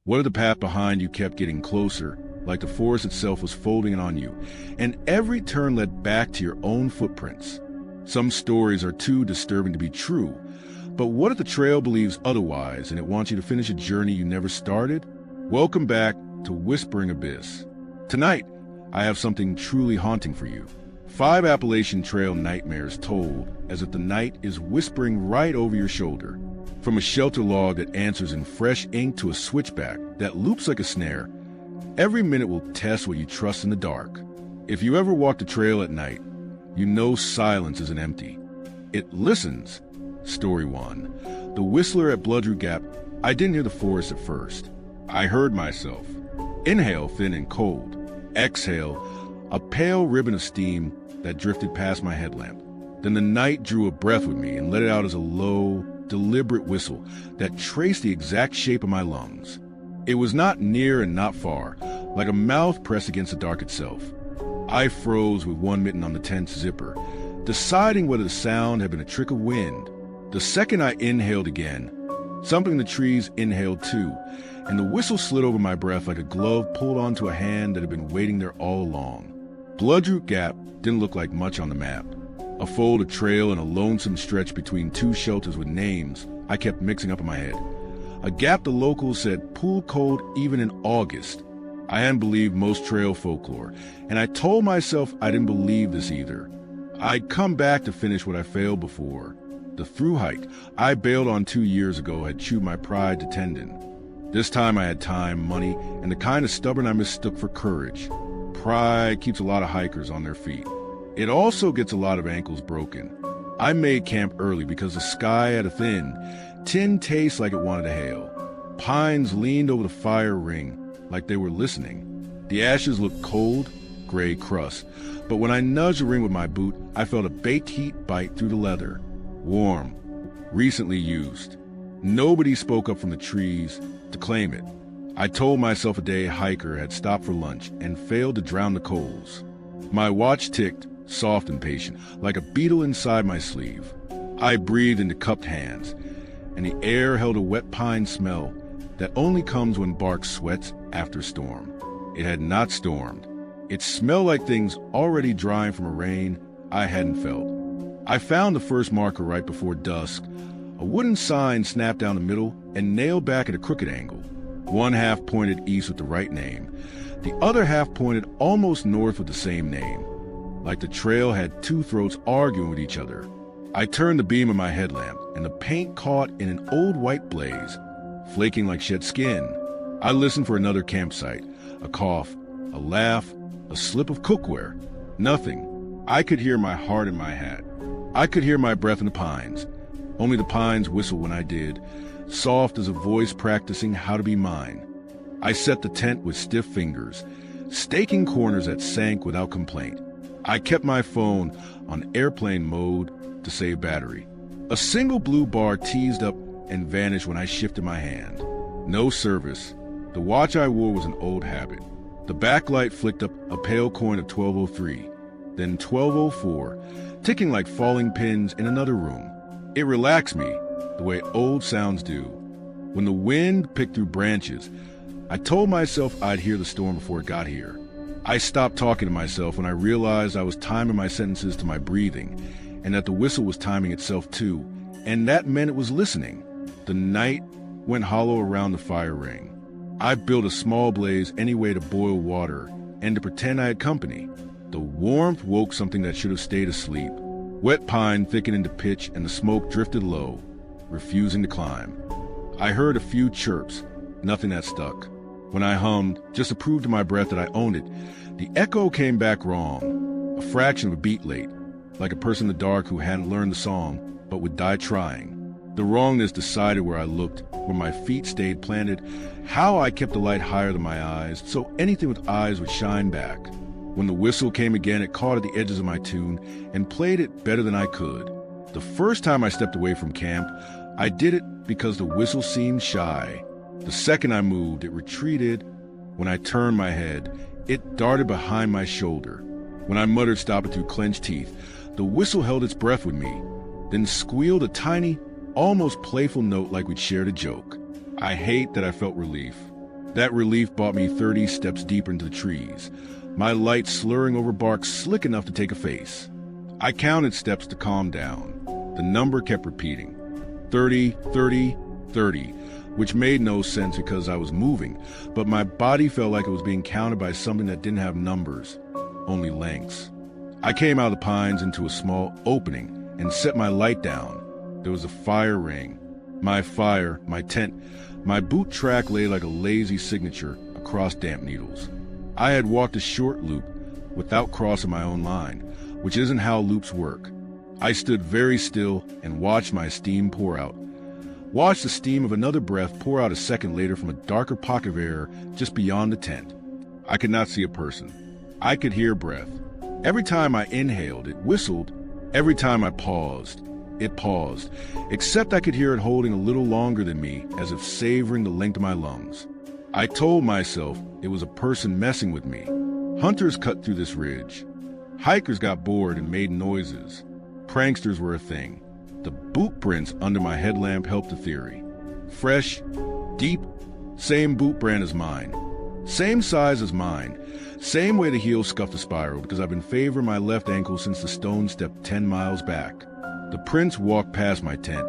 What if the path behind you kept getting closer, like the forest itself was folding in on you, and every turn led back to your own footprints? Some stories are too disturbing to be true, but what if the trail believes otherwise and it wants you to finish a journey you never started? Welcome back to Whispering Abyss. Tonight, I have something truly haunting for you. 5 Appalachian Trail nightmares told as if the night is whispering right over your shoulder. From a shelter log that answers in fresh ink to a switchback that loops like a snare, every minute will test what you trust in the dark. If you ever walk the trail at night, you know silence isn't empty. It listens. Story 1. The Whistler at Bloodroot Gap. I didn't hear the forest at first. I heard myself. Inhale, thin and cold. Exhale, a pale ribbon of steam that drifted past my headlamp. Then the night drew a breath with me and let it out as a low, deliberate whistle that traced the exact shape of my lungs. It was not near and not far, like a mouth pressed against the dark itself. I froze with one mitten on the tent's zipper, deciding whether the sound had been a trick of wind. The second I inhaled again, something in the trees inhaled too, and the whistle slid over my breath like a glove pulled onto a hand that had been waiting there all along. Bloodroot Gap didn't look like much on the map. A fold of trail and a lonesome stretch between 2 shelters with names I kept mixing up in my head. A gap the locals said pool cold even in August. I hadn't believed most trail folklore, and I told myself I didn't believe this either. I'd come back to finish what I failed before. The through hike I bailed on 2 years ago had chewed my pride to tendon. This time I had time, money, and the kind of stubborn I mistook for courage. Pride keeps a lot of hikers on their feet. It also gets a lot of ankles broken. I made camp early because the sky had a tin taste like it wanted to hail. Pines leaned over the fire ring like they were listening. The ashes looked cold, gray crust, but when I nudged the ring with my boot, I felt a baked heat bite through the leather. Warm, recently used. Nobody spoke up from the trees to claim it. I told myself a day hiker had stopped for lunch and failed to drown the coals. My watch ticked, soft and patient, like a beetle inside my sleeve. I breathed into cupped hands, and the air held a wet pine smell that only comes when bark sweats after a storm. It had not stormed. It smelled like things already drying from a rain I hadn't felt. I found the first marker right before dusk, a wooden sign snapped down the middle and nailed back at a crooked angle. One half pointed east with the right name. The other half pointed almost north with the same name, like the trail had 2 throats arguing with each other. I turned the beam of my headlamp, and the paint caught in an old white blaze, flaking like shed skin. I listened for another campsite, a cough, a laugh, a slip of cookware. Nothing. I could hear my heart in my hat. I could hear my breath in the pines. Only the pines whistled when I did, soft as a voice practicing how to be mine. I set the tent with stiff fingers, staking corners that sank without complaint. I kept my phone on airplane mode to save battery. A single blue bar teased up and vanished when I shifted my hand. No service. The watch I wore was an old habit. The backlight flicked up a pale coin of 1203, then 1204, ticking like falling pins in another room. It relaxed me, the way old sounds do. When the wind picked through branches, I told myself I'd hear the storm before it got here. I stopped talking to myself when I realized I was timing my sentences to my breathing, and that the whistle was timing itself too, and that meant it was listening. The night went hollow around the fire ring. I built a small blaze any way to boil water and to pretend I had company. The warmth woke something that should have stayed asleep. Wet pine thickened into pitch and the smoke drifted low, refusing to climb. I heard a few chirps, nothing that stuck. When I hummed, just to prove to my breath that I owned it, the echo came back wrong, a fraction of a beat late, like a person in the dark who hadn't learned the song but would die trying. The wrongness decided where I looked, where my feet stayed planted, how I kept the light higher than my eyes, so anything with eyes would shine back. When the whistle came again, it caught at the edges of my tune and played it better than I could. The first time I stepped away from camp, I did it because the whistle seemed shy. The second I moved, it retreated. When I turned my head, it darted behind my shoulder. When I muttered stop it through clenched teeth, the whistle held its breath with me, then squealed a tiny, almost playful note like we'd shared a joke. I hate that I felt relief. That relief brought me 30 steps deeper into the trees, my light slurring over bark slick enough to take a face. I counted steps to calm down. The number kept repeating. 30, 30, 30, which made no sense because I was moving, but my body felt like it was being counted by something that didn't have numbers, only lengths. I came out of the pines into a small opening and set my light down. There was a fire ring. My fire, my tent, my boot track lay like a lazy signature across damp needles. I had walked a short loop without crossing my own line, which isn't how loops work. I stood very still and watched my steam pour out. Watched the steam of another breath pour out a second later from a darker pocket of air just beyond the tent. I could not see a person. I could hear breath. Every time I inhaled, it whistled. Every time I paused, it paused, except I could hear it holding a little longer than me, as if savoring the length of my lungs. I told myself it was a person messing with me. Hunters cut through this ridge. Hikers got bored and made noises. Pranksters were a thing. The boot prints under my headlamp helped the theory. Fresh, deep, same boot brand as mine. Same size as mine. Same way the heel scuffed the spiral because I've been favoring my left ankle since the stone stepped 10 miles back. The prints walked past my tent,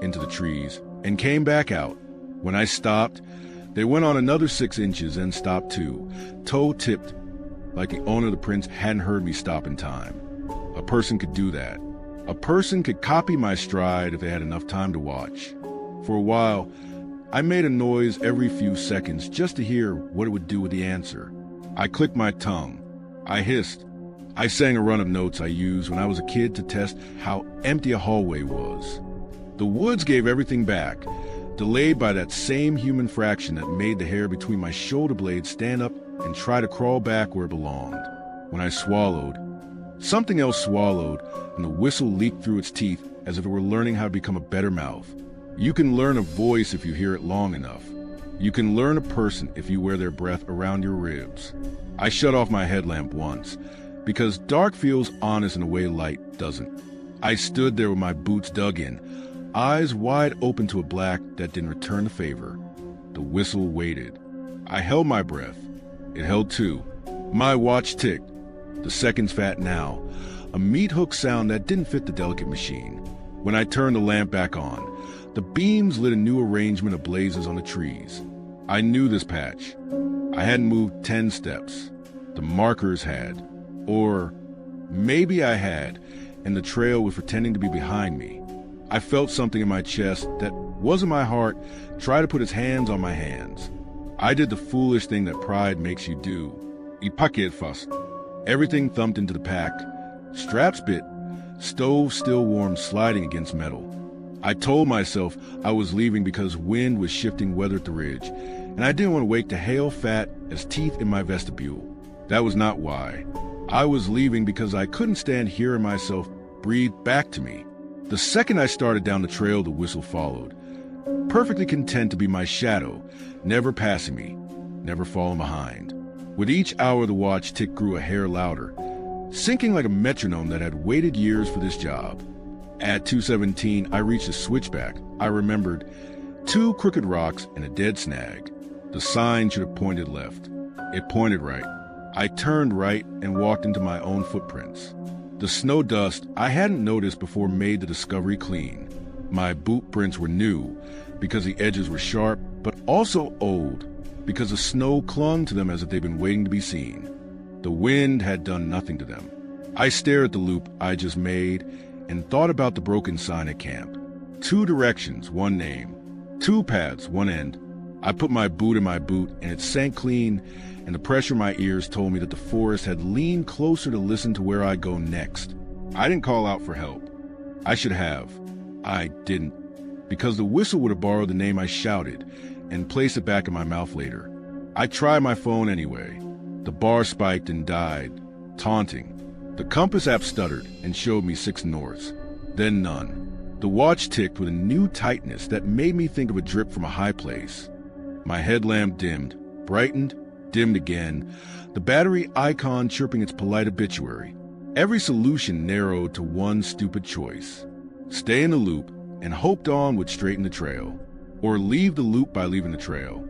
into the trees, and came back out. When I stopped, they went on another 6 inches and stopped too, toe tipped, like the owner of the prints hadn't heard me stop in time. A person could do that. A person could copy my stride if they had enough time to watch. For a while, I made a noise every few seconds just to hear what it would do with the answer. I clicked my tongue. I hissed. I sang a run of notes I used when I was a kid to test how empty a hallway was. The woods gave everything back, delayed by that same human fraction that made the hair between my shoulder blades stand up and try to crawl back where it belonged. When I swallowed, something else swallowed, and the whistle leaked through its teeth as if it were learning how to become a better mouth. You can learn a voice if you hear it long enough. You can learn a person if you wear their breath around your ribs. I shut off my headlamp once, because dark feels honest in a way light doesn't. I stood there with my boots dug in, eyes wide open to a black that didn't return the favor. The whistle waited. I held my breath. It held too. My watch ticked. The seconds fat now, a meat hook sound that didn't fit the delicate machine. When I turned the lamp back on, the beams lit a new arrangement of blazes on the trees. I knew this patch. I hadn't moved 10 steps. The markers had. Or maybe I had, and the trail was pretending to be behind me. I felt something in my chest that wasn't my heart try to put its hands on my hands. I did the foolish thing that pride makes you do. I packed fast. Everything thumped into the pack. Straps bit. Stove still warm sliding against metal. I told myself I was leaving because wind was shifting weather at the ridge, and I didn't want to wake to hail fat as teeth in my vestibule. That was not why. I was leaving because I couldn't stand hearing myself breathe back to me. The second I started down the trail, the whistle followed, perfectly content to be my shadow, never passing me, never falling behind. With each hour, the watch tick grew a hair louder, sinking like a metronome that had waited years for this job. At 2:17, I reached a switchback. I remembered 2 crooked rocks and a dead snag. The sign should have pointed left. It pointed right. I turned right and walked into my own footprints. The snow dust I hadn't noticed before made the discovery clean. My boot prints were new because the edges were sharp, but also old because the snow clung to them as if they'd been waiting to be seen. The wind had done nothing to them. I stared at the loop I just made and thought about the broken sign at camp. 2 directions, 1 name. 2 paths, 1 end. I put my boot in my boot and it sank clean, and the pressure in my ears told me that the forest had leaned closer to listen to where I'd go next. I didn't call out for help. I should have. I didn't, because the whistle would have borrowed the name I shouted and placed it back in my mouth later. I tried my phone anyway. The bar spiked and died, taunting. The compass app stuttered and showed me 6 norths, then none. The watch ticked with a new tightness that made me think of a drip from a high place. My headlamp dimmed, brightened, dimmed again, the battery icon chirping its polite obituary. Every solution narrowed to one stupid choice. Stay in the loop and hope dawn would straighten the trail, or leave the loop by leaving the trail.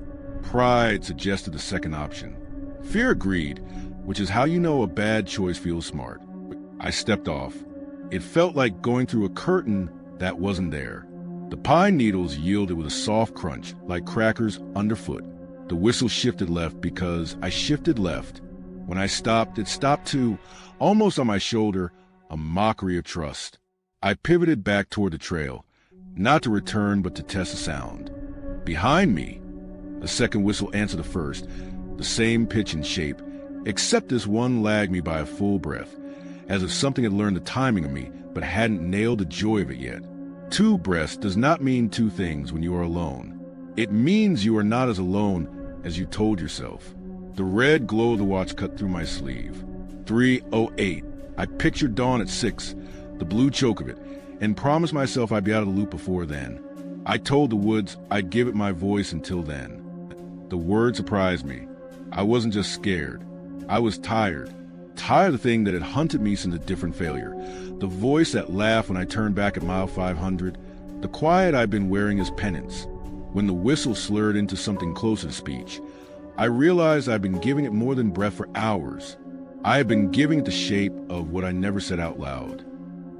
Pride suggested the second option. Fear agreed, which is how you know a bad choice feels smart. I stepped off. It felt like going through a curtain that wasn't there. The pine needles yielded with a soft crunch, like crackers underfoot. The whistle shifted left because I shifted left. When I stopped, it stopped too, almost on my shoulder, a mockery of trust. I pivoted back toward the trail, not to return but to test the sound. Behind me, a second whistle answered the first, the same pitch and shape, except this one lagged me by a full breath, as if something had learned the timing of me but hadn't nailed the joy of it yet. Two breaths does not mean two things when you are alone. It means you are not as alone as you told yourself. The red glow of the watch cut through my sleeve. 3:08. I pictured dawn at 6, the blue choke of it, and promised myself I'd be out of the loop before then. I told the woods I'd give it my voice until then. The word surprised me. I wasn't just scared. I was tired. Tired of the thing that had hunted me since a different failure. The voice that laughed when I turned back at mile 500. The quiet I'd been wearing as penance. When the whistle slurred into something closer to speech, I realized I'd been giving it more than breath for hours. I had been giving it the shape of what I never said out loud.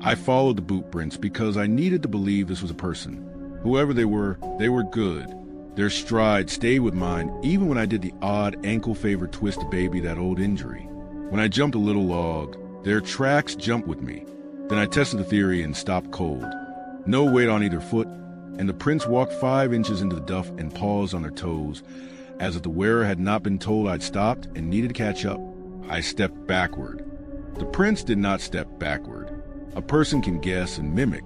I followed the boot prints because I needed to believe this was a person. Whoever they were good. Their stride stayed with mine even when I did the odd ankle-favored twist to baby that old injury. When I jumped a little log, their tracks jumped with me. Then I tested the theory and stopped cold. No weight on either foot, and the prints walked 5 inches into the duff and paused on their toes, as if the wearer had not been told I'd stopped and needed to catch up. I stepped backward. The prints did not step backward. A person can guess and mimic.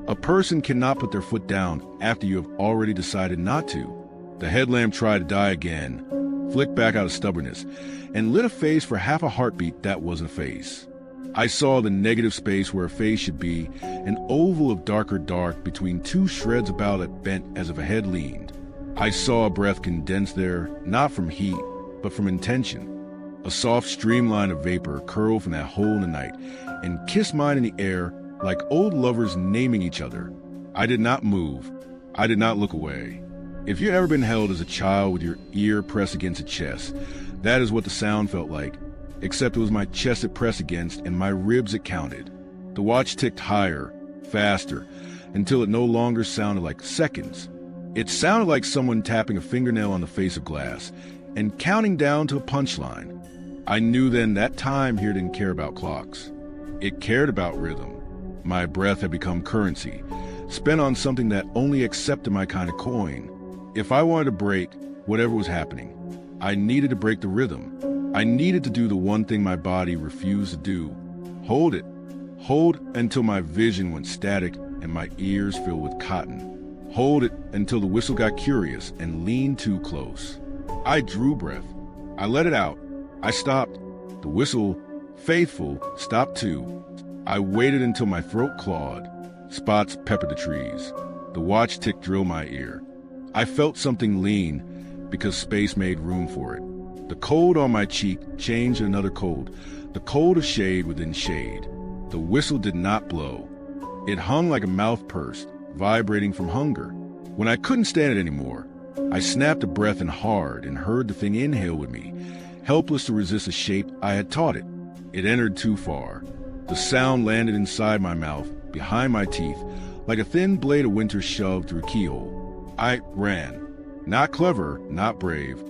A person cannot put their foot down after you have already decided not to. The headlamp tried to die again, flicked back out of stubbornness, and lit a face for half a heartbeat that wasn't a face. I saw the negative space where a face should be, an oval of darker dark between 2 shreds about it bent as if a head leaned. I saw a breath condensed there, not from heat, but from intention. A soft streamline of vapor curled from that hole in the night and kissed mine in the air like old lovers naming each other. I did not move. I did not look away. If you'd ever been held as a child with your ear pressed against a chest, that is what the sound felt like, except it was my chest it pressed against and my ribs it counted. The watch ticked higher, faster, until it no longer sounded like seconds. It sounded like someone tapping a fingernail on the face of glass and counting down to a punchline. I knew then that time here didn't care about clocks. It cared about rhythm. My breath had become currency, spent on something that only accepted my kind of coin. If I wanted to break whatever was happening, I needed to break the rhythm. I needed to do the one thing my body refused to do. Hold it. Hold until my vision went static and my ears filled with cotton. Hold it until the whistle got curious and leaned too close. I drew breath. I let it out. I stopped. The whistle, faithful, stopped too. I waited until my throat clawed. Spots peppered the trees. The watch tick drilled my ear. I felt something lean because space made room for it. The cold on my cheek changed to another cold, the cold of shade within shade. The whistle did not blow. It hung like a mouth pursed, vibrating from hunger. When I couldn't stand it anymore, I snapped a breath in hard and heard the thing inhale with me, helpless to resist the shape I had taught it. It entered too far. The sound landed inside my mouth, behind my teeth, like a thin blade of winter shoved through a keyhole. I ran. Not clever, not brave.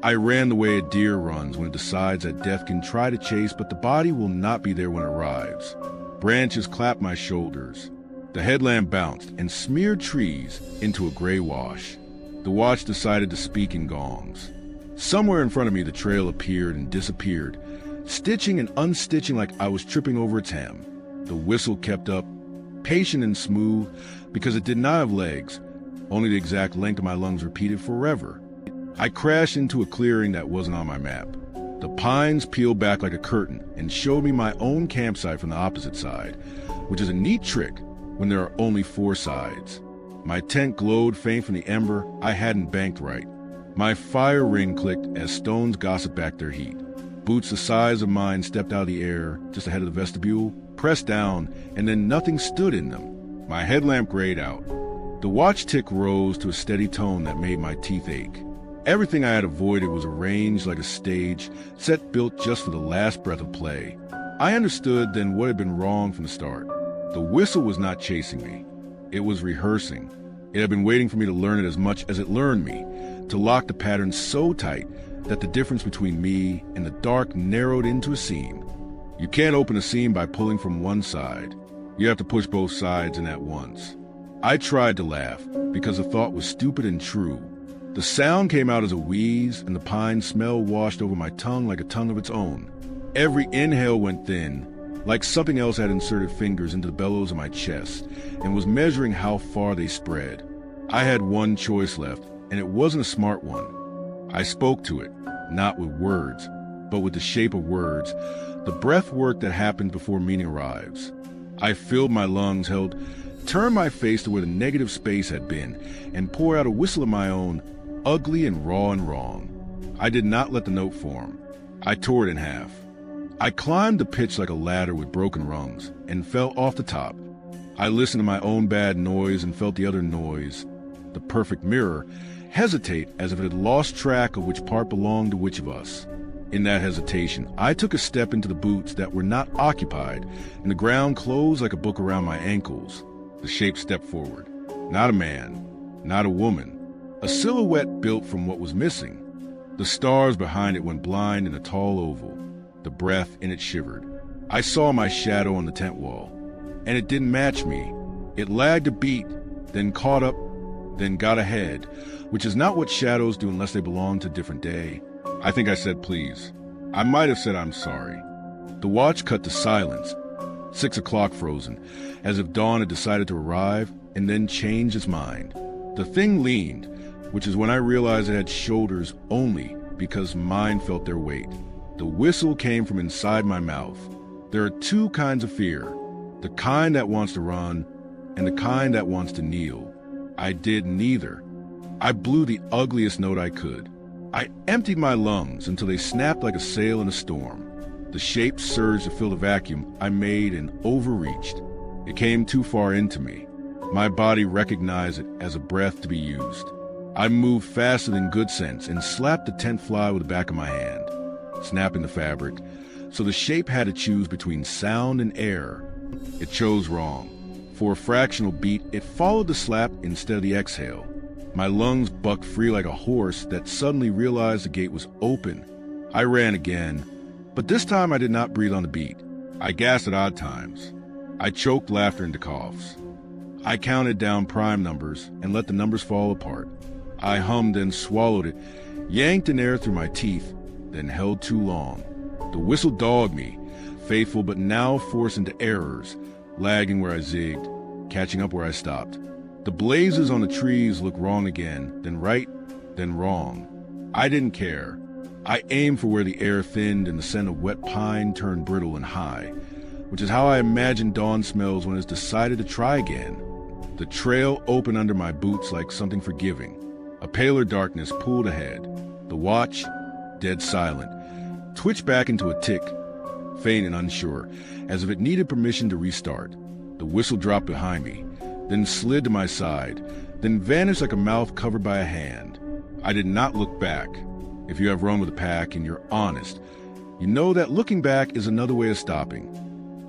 I ran the way a deer runs when it decides that death can try to chase, but the body will not be there when it arrives. Branches clapped my shoulders. The headlamp bounced and smeared trees into a gray wash. The watch decided to speak in gongs. Somewhere in front of me, the trail appeared and disappeared, stitching and unstitching like I was tripping over its hem. The whistle kept up, patient and smooth, because it did not have legs, only the exact length of my lungs repeated forever. I crashed into a clearing that wasn't on my map. The pines peeled back like a curtain and showed me my own campsite from the opposite side, which is a neat trick when there are only 4 sides. My tent glowed faint from the ember I hadn't banked right. My fire ring clicked as stones gossiped back their heat. Boots the size of mine stepped out of the air just ahead of the vestibule, pressed down, and then nothing stood in them. My headlamp grayed out. The watch tick rose to a steady tone that made my teeth ache. Everything I had avoided was arranged like a stage, set built just for the last breath of play. I understood then what had been wrong from the start. The whistle was not chasing me. It was rehearsing. It had been waiting for me to learn it as much as it learned me, to lock the pattern so tight that the difference between me and the dark narrowed into a seam. You can't open a seam by pulling from one side. You have to push both sides in at once. I tried to laugh because the thought was stupid and true. The sound came out as a wheeze, and the pine smell washed over my tongue like a tongue of its own. Every inhale went thin, like something else had inserted fingers into the bellows of my chest and was measuring how far they spread. I had one choice left, and it wasn't a smart one. I spoke to it, not with words, but with the shape of words, the breath work that happens before meaning arrives. I filled my lungs, turned my face to where the negative space had been, and poured out a whistle of my own, ugly and raw and wrong. I did not let the note form. I tore it in half. I climbed the pitch like a ladder with broken rungs and fell off the top. I listened to my own bad noise and felt the other noise, the perfect mirror, hesitate as if it had lost track of which part belonged to which of us. In that hesitation, I took a step into the boots that were not occupied, and the ground closed like a book around my ankles. The shape stepped forward. Not a man, not a woman. A silhouette built from what was missing. The stars behind it went blind in a tall oval. The breath in it shivered. I saw my shadow on the tent wall, and it didn't match me. It lagged a beat, then caught up, then got ahead, which is not what shadows do unless they belong to a different day. I think I said please. I might have said I'm sorry. The watch cut to silence. 6 o'clock frozen, as if dawn had decided to arrive and then change its mind. The thing leaned, which is when I realized it had shoulders only because mine felt their weight. The whistle came from inside my mouth. There are two kinds of fear, the kind that wants to run and the kind that wants to kneel. I did neither. I blew the ugliest note I could. I emptied my lungs until they snapped like a sail in a storm. The shape surged to fill the vacuum I made and overreached. It came too far into me. My body recognized it as a breath to be used. I moved faster than good sense and slapped the tent fly with the back of my hand, snapping the fabric, so the shape had to choose between sound and air. It chose wrong. For a fractional beat, it followed the slap instead of the exhale. My lungs bucked free like a horse that suddenly realized the gate was open. I ran again, but this time I did not breathe on the beat. I gasped at odd times. I choked laughter into coughs. I counted down prime numbers and let the numbers fall apart. I hummed and swallowed it, yanked in air through my teeth, then held too long. The whistle dogged me, faithful but now forced into errors, lagging where I zigged, catching up where I stopped. The blazes on the trees looked wrong again, then right, then wrong. I didn't care. I aimed for where the air thinned and the scent of wet pine turned brittle and high, which is how I imagine dawn smells when it's decided to try again. The trail opened under my boots like something forgiving. A paler darkness pulled ahead. The watch, dead silent, twitched back into a tick, faint and unsure, as if it needed permission to restart. The whistle dropped behind me, then slid to my side, then vanished like a mouth covered by a hand. I did not look back. If you have run with a pack and you're honest, you know that looking back is another way of stopping.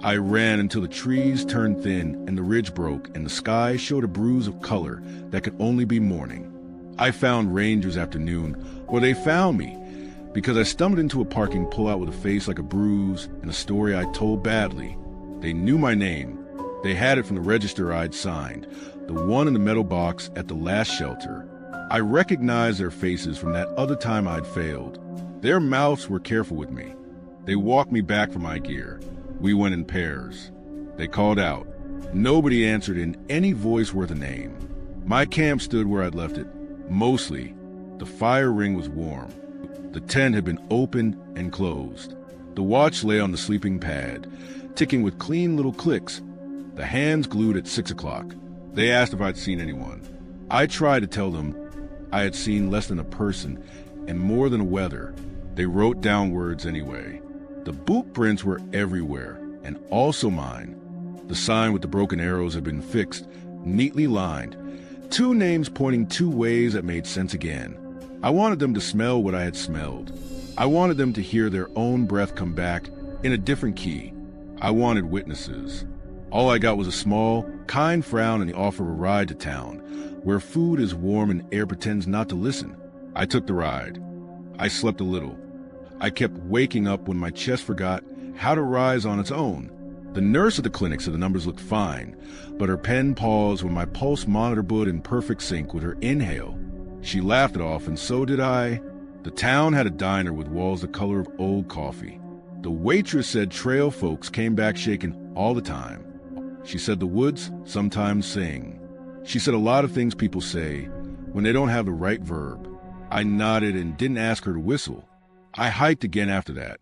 I ran until the trees turned thin and the ridge broke and the sky showed a bruise of color that could only be morning. I found rangers afternoon, or they found me, because I stumbled into a parking pullout with a face like a bruise and a story I told badly. They knew my name. They had it from the register I'd signed, the one in the metal box at the last shelter. I recognized their faces from that other time I'd failed. Their mouths were careful with me. They walked me back for my gear. We went in pairs. They called out. Nobody answered in any voice worth a name. My camp stood where I'd left it. Mostly, the fire ring was warm. The tent had been opened and closed. The watch lay on the sleeping pad, ticking with clean little clicks, the hands glued at 6 o'clock. They asked if I'd seen anyone. I tried to tell them I had seen less than a person and more than a weather. They wrote down words anyway. The boot prints were everywhere, and also mine. The sign with the broken arrows had been fixed, neatly lined. 2 names pointing 2 ways that made sense again. I wanted them to smell what I had smelled. I wanted them to hear their own breath come back in a different key. I wanted witnesses. All I got was a small, kind frown and the offer of a ride to town, where food is warm and air pretends not to listen. I took the ride. I slept a little. I kept waking up when my chest forgot how to rise on its own. The nurse at the clinic said the numbers looked fine, but her pen paused when my pulse monitor put in perfect sync with her inhale. She laughed it off, and so did I. The town had a diner with walls the color of old coffee. The waitress said trail folks came back shaking all the time. She said the woods sometimes sing. She said a lot of things people say when they don't have the right verb. I nodded and didn't ask her to whistle. I hiked again after that,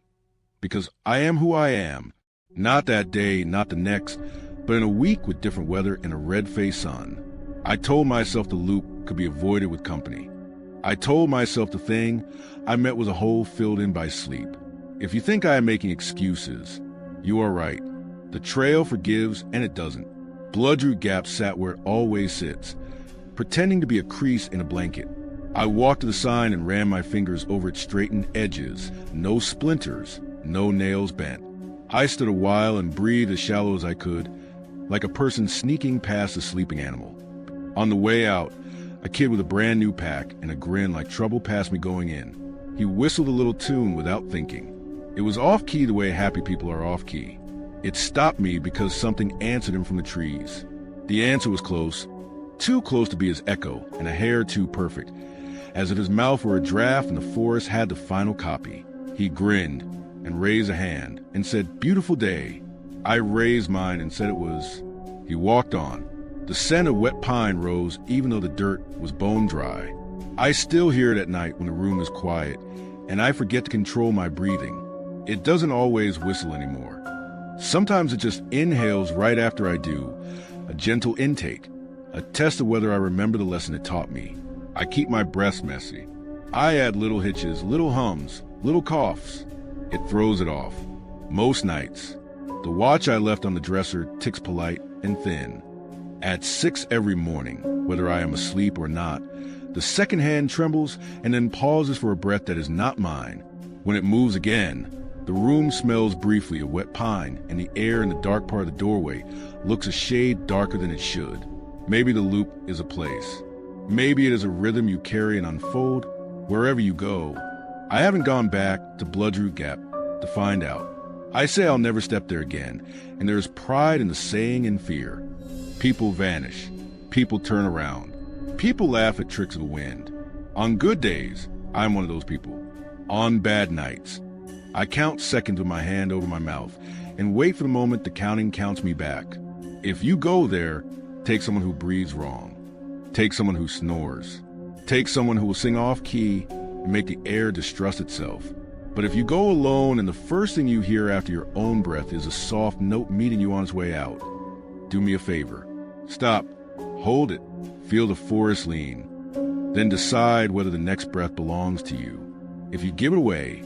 because I am who I am. Not that day, not the next, but in a week with different weather and a red-faced sun. I told myself the loop could be avoided with company. I told myself the thing I met was a hole filled in by sleep. If you think I am making excuses, you are right. The trail forgives and it doesn't. Bloodroot Gap sat where it always sits, pretending to be a crease in a blanket. I walked to the sign and ran my fingers over its straightened edges. No splinters, no nails bent. I stood a while and breathed as shallow as I could, like a person sneaking past a sleeping animal. On the way out, a kid with a brand new pack and a grin like trouble passed me going in. He whistled a little tune without thinking. It was off-key the way happy people are off-key. It stopped me because something answered him from the trees. The answer was close, too close to be his echo, and a hair too perfect, as if his mouth were a draft and the forest had the final copy. He grinned and raised a hand and said, "Beautiful day." I raised mine and said it was. He walked on. The scent of wet pine rose even though the dirt was bone dry. I still hear it at night when the room is quiet, and I forget to control my breathing. It doesn't always whistle anymore. Sometimes it just inhales right after I do, a gentle intake, a test of whether I remember the lesson it taught me. I keep my breath messy. I add little hitches, little hums, little coughs. It throws it off. Most nights, the watch I left on the dresser ticks polite and thin. At 6 every morning, whether I am asleep or not, the second hand trembles and then pauses for a breath that is not mine. When it moves again, the room smells briefly of wet pine, and the air in the dark part of the doorway looks a shade darker than it should. Maybe the loop is a place. Maybe it is a rhythm you carry and unfold wherever you go. I haven't gone back to Bloodroot Gap to find out. I say I'll never step there again, and there is pride in the saying and fear. People vanish. People turn around. People laugh at tricks of the wind. On good days, I'm one of those people. On bad nights, I count seconds with my hand over my mouth and wait for the moment the counting counts me back. If you go there, take someone who breathes wrong. Take someone who snores. Take someone who will sing off-key and make the air distrust itself. But if you go alone and the first thing you hear after your own breath is a soft note meeting you on its way out, do me a favor. Stop. Hold it. Feel the forest lean. Then decide whether the next breath belongs to you. If you give it away,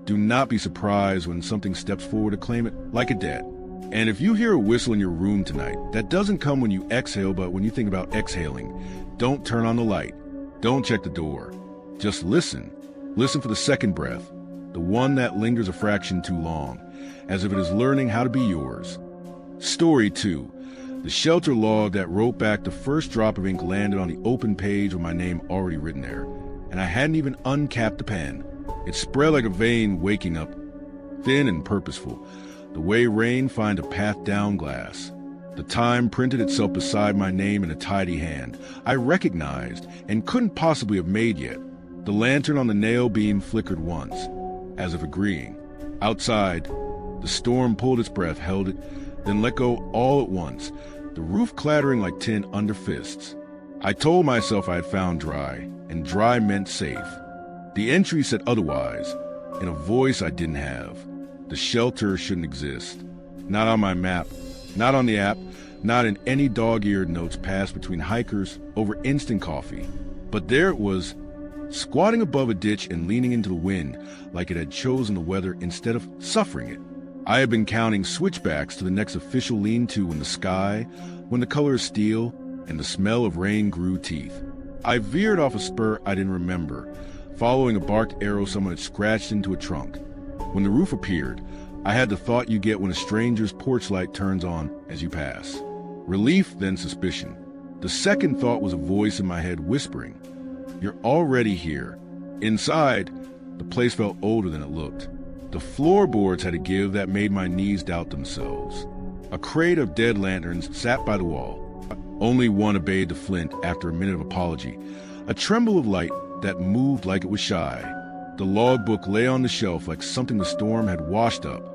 do not be surprised when something steps forward to claim it like a debt. And if you hear a whistle in your room tonight, that doesn't come when you exhale, but when you think about exhaling. Don't turn on the light. Don't check the door. Just listen. Listen for the second breath, the one that lingers a fraction too long, as if it is learning how to be yours. Story 2. The shelter log that wrote back the first drop of ink landed on the open page with my name already written there, and I hadn't even uncapped the pen. It spread like a vein waking up, thin and purposeful, the way rain finds a path down glass. The time printed itself beside my name in a tidy hand I recognized and couldn't possibly have made yet. The lantern on the nail beam flickered once, as if agreeing. Outside, the storm pulled its breath, held it, then let go all at once, the roof clattering like tin under fists. I told myself I had found dry, and dry meant safe. The entry said otherwise, in a voice I didn't have. The shelter shouldn't exist. Not on my map, not on the app, not in any dog-eared notes passed between hikers over instant coffee. But there it was, squatting above a ditch and leaning into the wind like it had chosen the weather instead of suffering it. I had been counting switchbacks to the next official lean-to in the sky when the color of steel and the smell of rain grew teeth. I veered off a spur I didn't remember, following a barked arrow someone had scratched into a trunk. When the roof appeared, I had the thought you get when a stranger's porch light turns on as you pass. Relief, then suspicion. The second thought was a voice in my head whispering, "You're already here." Inside, the place felt older than it looked. The floorboards had a give that made my knees doubt themselves. A crate of dead lanterns sat by the wall. Only one obeyed the flint after a minute of apology, a tremble of light that moved like it was shy. The logbook lay on the shelf like something the storm had washed up.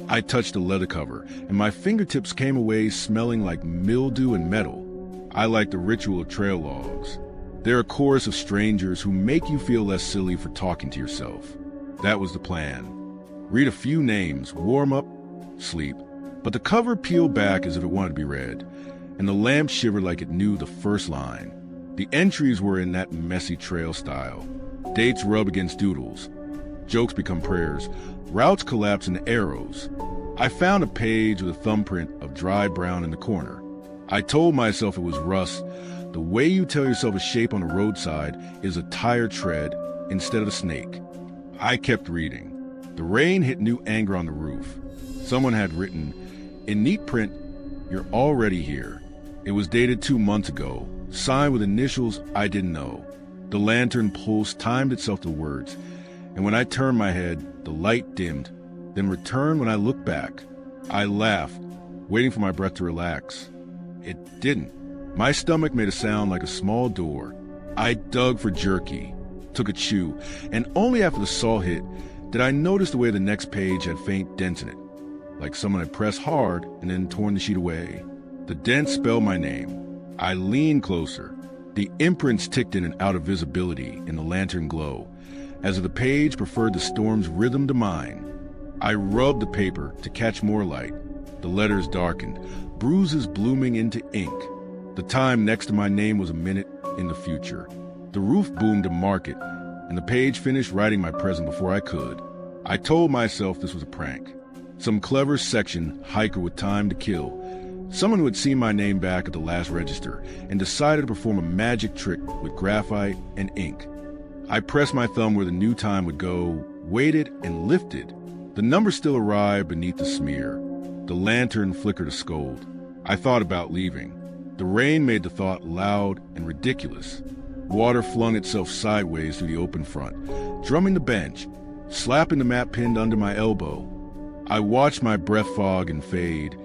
I touched the leather cover, and my fingertips came away smelling like mildew and metal. I like the ritual of trail logs. They're a chorus of strangers who make you feel less silly for talking to yourself. That was the plan. Read a few names, warm up, sleep. But the cover peeled back as if it wanted to be read, and the lamp shivered like it knew the first line. The entries were in that messy trail style. Dates rub against doodles. Jokes become prayers. Routes collapse into arrows. I found a page with a thumbprint of dry brown in the corner. I told myself it was rust. The way you tell yourself a shape on a roadside is a tire tread instead of a snake. I kept reading. The rain hit new anger on the roof. Someone had written, in neat print, "You're already here." It was dated 2 months ago, signed with initials I didn't know. The lantern pulse timed itself to words, and when I turned my head, the light dimmed, then returned when I looked back. I laughed, waiting for my breath to relax. It didn't. My stomach made a sound like a small door. I dug for jerky, took a chew, and only after the salt hit did I notice the way the next page had faint dents in it, like someone had pressed hard and then torn the sheet away. The dents spelled my name. I leaned closer. The imprints ticked in and out of visibility in the lantern glow, as if the page preferred the storm's rhythm to mine. I rubbed the paper to catch more light. The letters darkened, bruises blooming into ink. The time next to my name was a minute in the future. The roof boomed to mark it, and the page finished writing my present before I could. I told myself this was a prank. Some clever section hiker with time to kill. Someone who had seen my name back at the last register and decided to perform a magic trick with graphite and ink. I pressed my thumb where the new time would go, waited, and lifted. The number still arrived beneath the smear. The lantern flickered a scold. I thought about leaving. The rain made the thought loud and ridiculous. Water flung itself sideways through the open front, drumming the bench, slapping the map pinned under my elbow. I watched my breath fog and fade,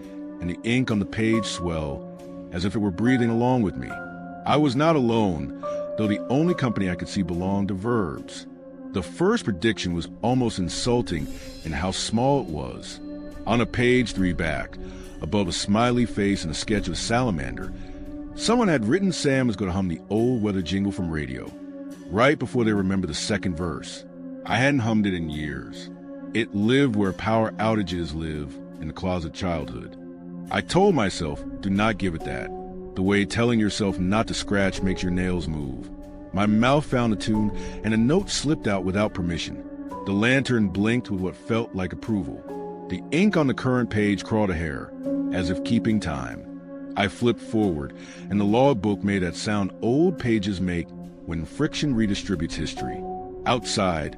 and the ink on the page swell, as if it were breathing along with me. I was not alone, though the only company I could see belonged to verbs. The first prediction was almost insulting in how small it was. On a page 3 back, above a smiley face and a sketch of a salamander, someone had written Sam was going to hum the old weather jingle from radio, right before they remembered the second verse. I hadn't hummed it in years. It lived where power outages live in the closet childhood. I told myself, do not give it that. The way telling yourself not to scratch makes your nails move. My mouth found a tune, and a note slipped out without permission. The lantern blinked with what felt like approval. The ink on the current page crawled a hair, as if keeping time. I flipped forward, and the logbook made that sound old pages make when friction redistributes history. Outside,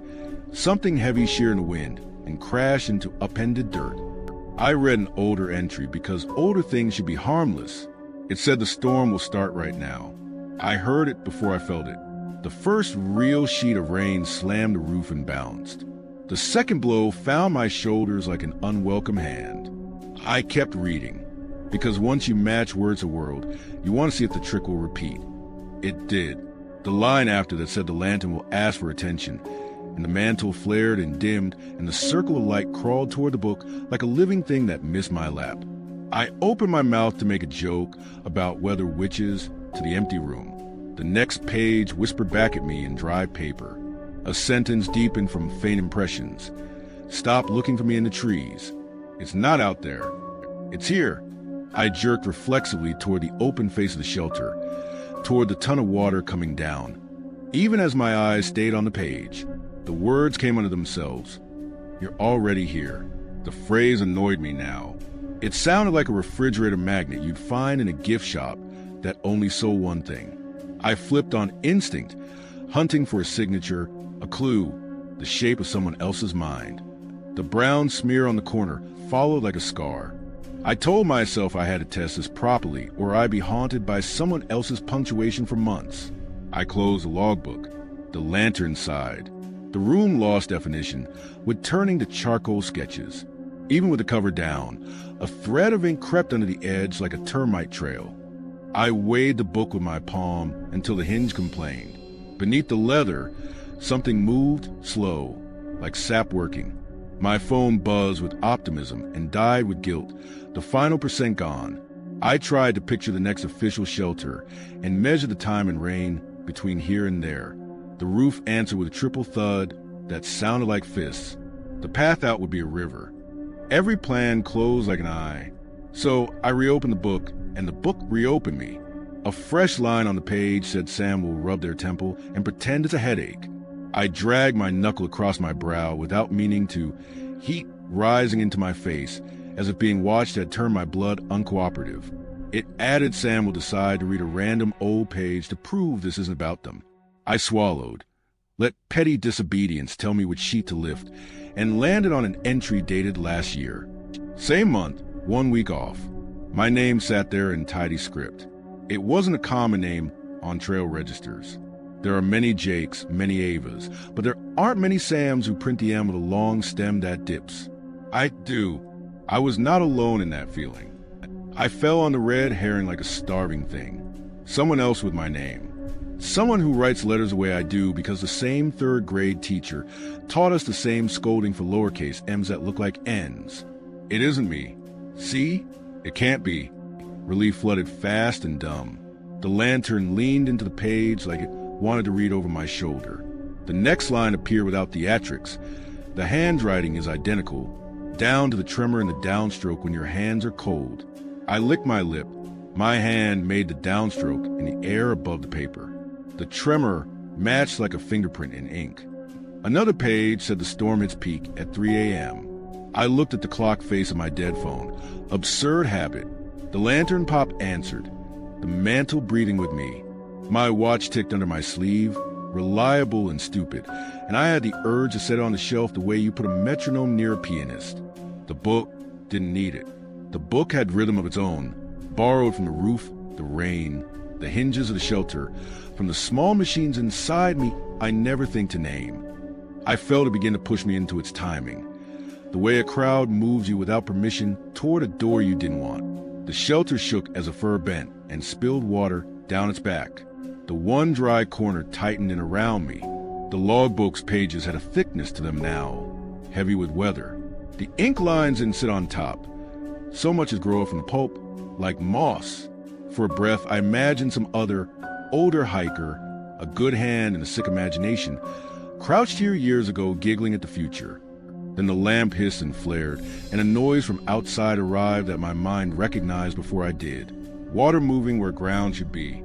something heavy sheared in the wind and crashed into upended dirt. I read an older entry because older things should be harmless. It said the storm will start right now. I heard it before I felt it. The first real sheet of rain slammed the roof and bounced. The second blow found my shoulders like an unwelcome hand. I kept reading, because once you match word to world, you want to see if the trick will repeat. It did. The line after that said the lantern will ask for attention, and the mantle flared and dimmed, and the circle of light crawled toward the book like a living thing that missed my lap. I opened my mouth to make a joke about whether witches to the empty room. The next page whispered back at me in dry paper. A sentence deepened from faint impressions. Stop looking for me in the trees. It's not out there. It's here. I jerked reflexively toward the open face of the shelter, toward the ton of water coming down. Even as my eyes stayed on the page, the words came unto themselves. You're already here. The phrase annoyed me now. It sounded like a refrigerator magnet you'd find in a gift shop that only sold one thing. I flipped on instinct, hunting for a signature, A clue, the shape of someone else's mind. The brown smear on the corner followed like a scar. I told myself I had to test this properly or I'd be haunted by someone else's punctuation for months. I closed the logbook. The lantern sighed. The room lost definition, with turning to charcoal sketches. Even with the cover down, a thread of ink crept under the edge like a termite trail. I weighed the book with my palm until the hinge complained. Beneath the leather, something moved, slow, like sap working. My phone buzzed with optimism and died with guilt, the final percent gone. I tried to picture the next official shelter and measure the time and rain between here and there. The roof answered with a triple thud that sounded like fists. The path out would be a river. Every plan closed like an eye. So I reopened the book, and the book reopened me. A fresh line on the page said Sam will rub their temple and pretend it's a headache. I dragged my knuckle across my brow without meaning to, heat rising into my face, as if being watched had turned my blood uncooperative. It added Sam will decide to read a random old page to prove this isn't about them. I swallowed, let petty disobedience tell me which sheet to lift, and landed on an entry dated last year. Same month, 1 week off. My name sat there in tidy script. It wasn't a common name on trail registers. There are many Jakes, many Avas, but there aren't many Sams who print the M with a long stem that dips. I was not alone in that feeling. I fell on the red herring like a starving thing. Someone else with my name. Someone who writes letters the way I do because the same third grade teacher taught us the same scolding for lowercase m's that look like n's. It isn't me. See? It can't be. Relief flooded fast and dumb. The lantern leaned into the page like it wanted to read over my shoulder. The next line appeared without theatrics. The handwriting is identical, down to the tremor in the downstroke when your hands are cold. I licked my lip. My hand made the downstroke in the air above the paper. The tremor matched like a fingerprint in ink. Another page said the storm hits peak at 3 a.m. I looked at the clock face of my dead phone. Absurd habit. The lantern pop answered, the mantle breathing with me. My watch ticked under my sleeve, reliable and stupid, and I had the urge to set it on the shelf the way you put a metronome near a pianist. The book didn't need it. The book had rhythm of its own, borrowed from the roof, the rain, the hinges of the shelter, from the small machines inside me I never think to name. I felt it begin to push me into its timing, the way a crowd moves you without permission toward a door you didn't want. The shelter shook as a fur bent and spilled water down its back. The one dry corner tightened in around me. The logbook's pages had a thickness to them now, heavy with weather. The ink lines didn't sit on top. So much as grow from the pulp, like moss. For a breath, I imagined some other, older hiker, a good hand and a sick imagination, crouched here years ago giggling at the future. Then the lamp hissed and flared, and a noise from outside arrived that my mind recognized before I did. Water moving where ground should be.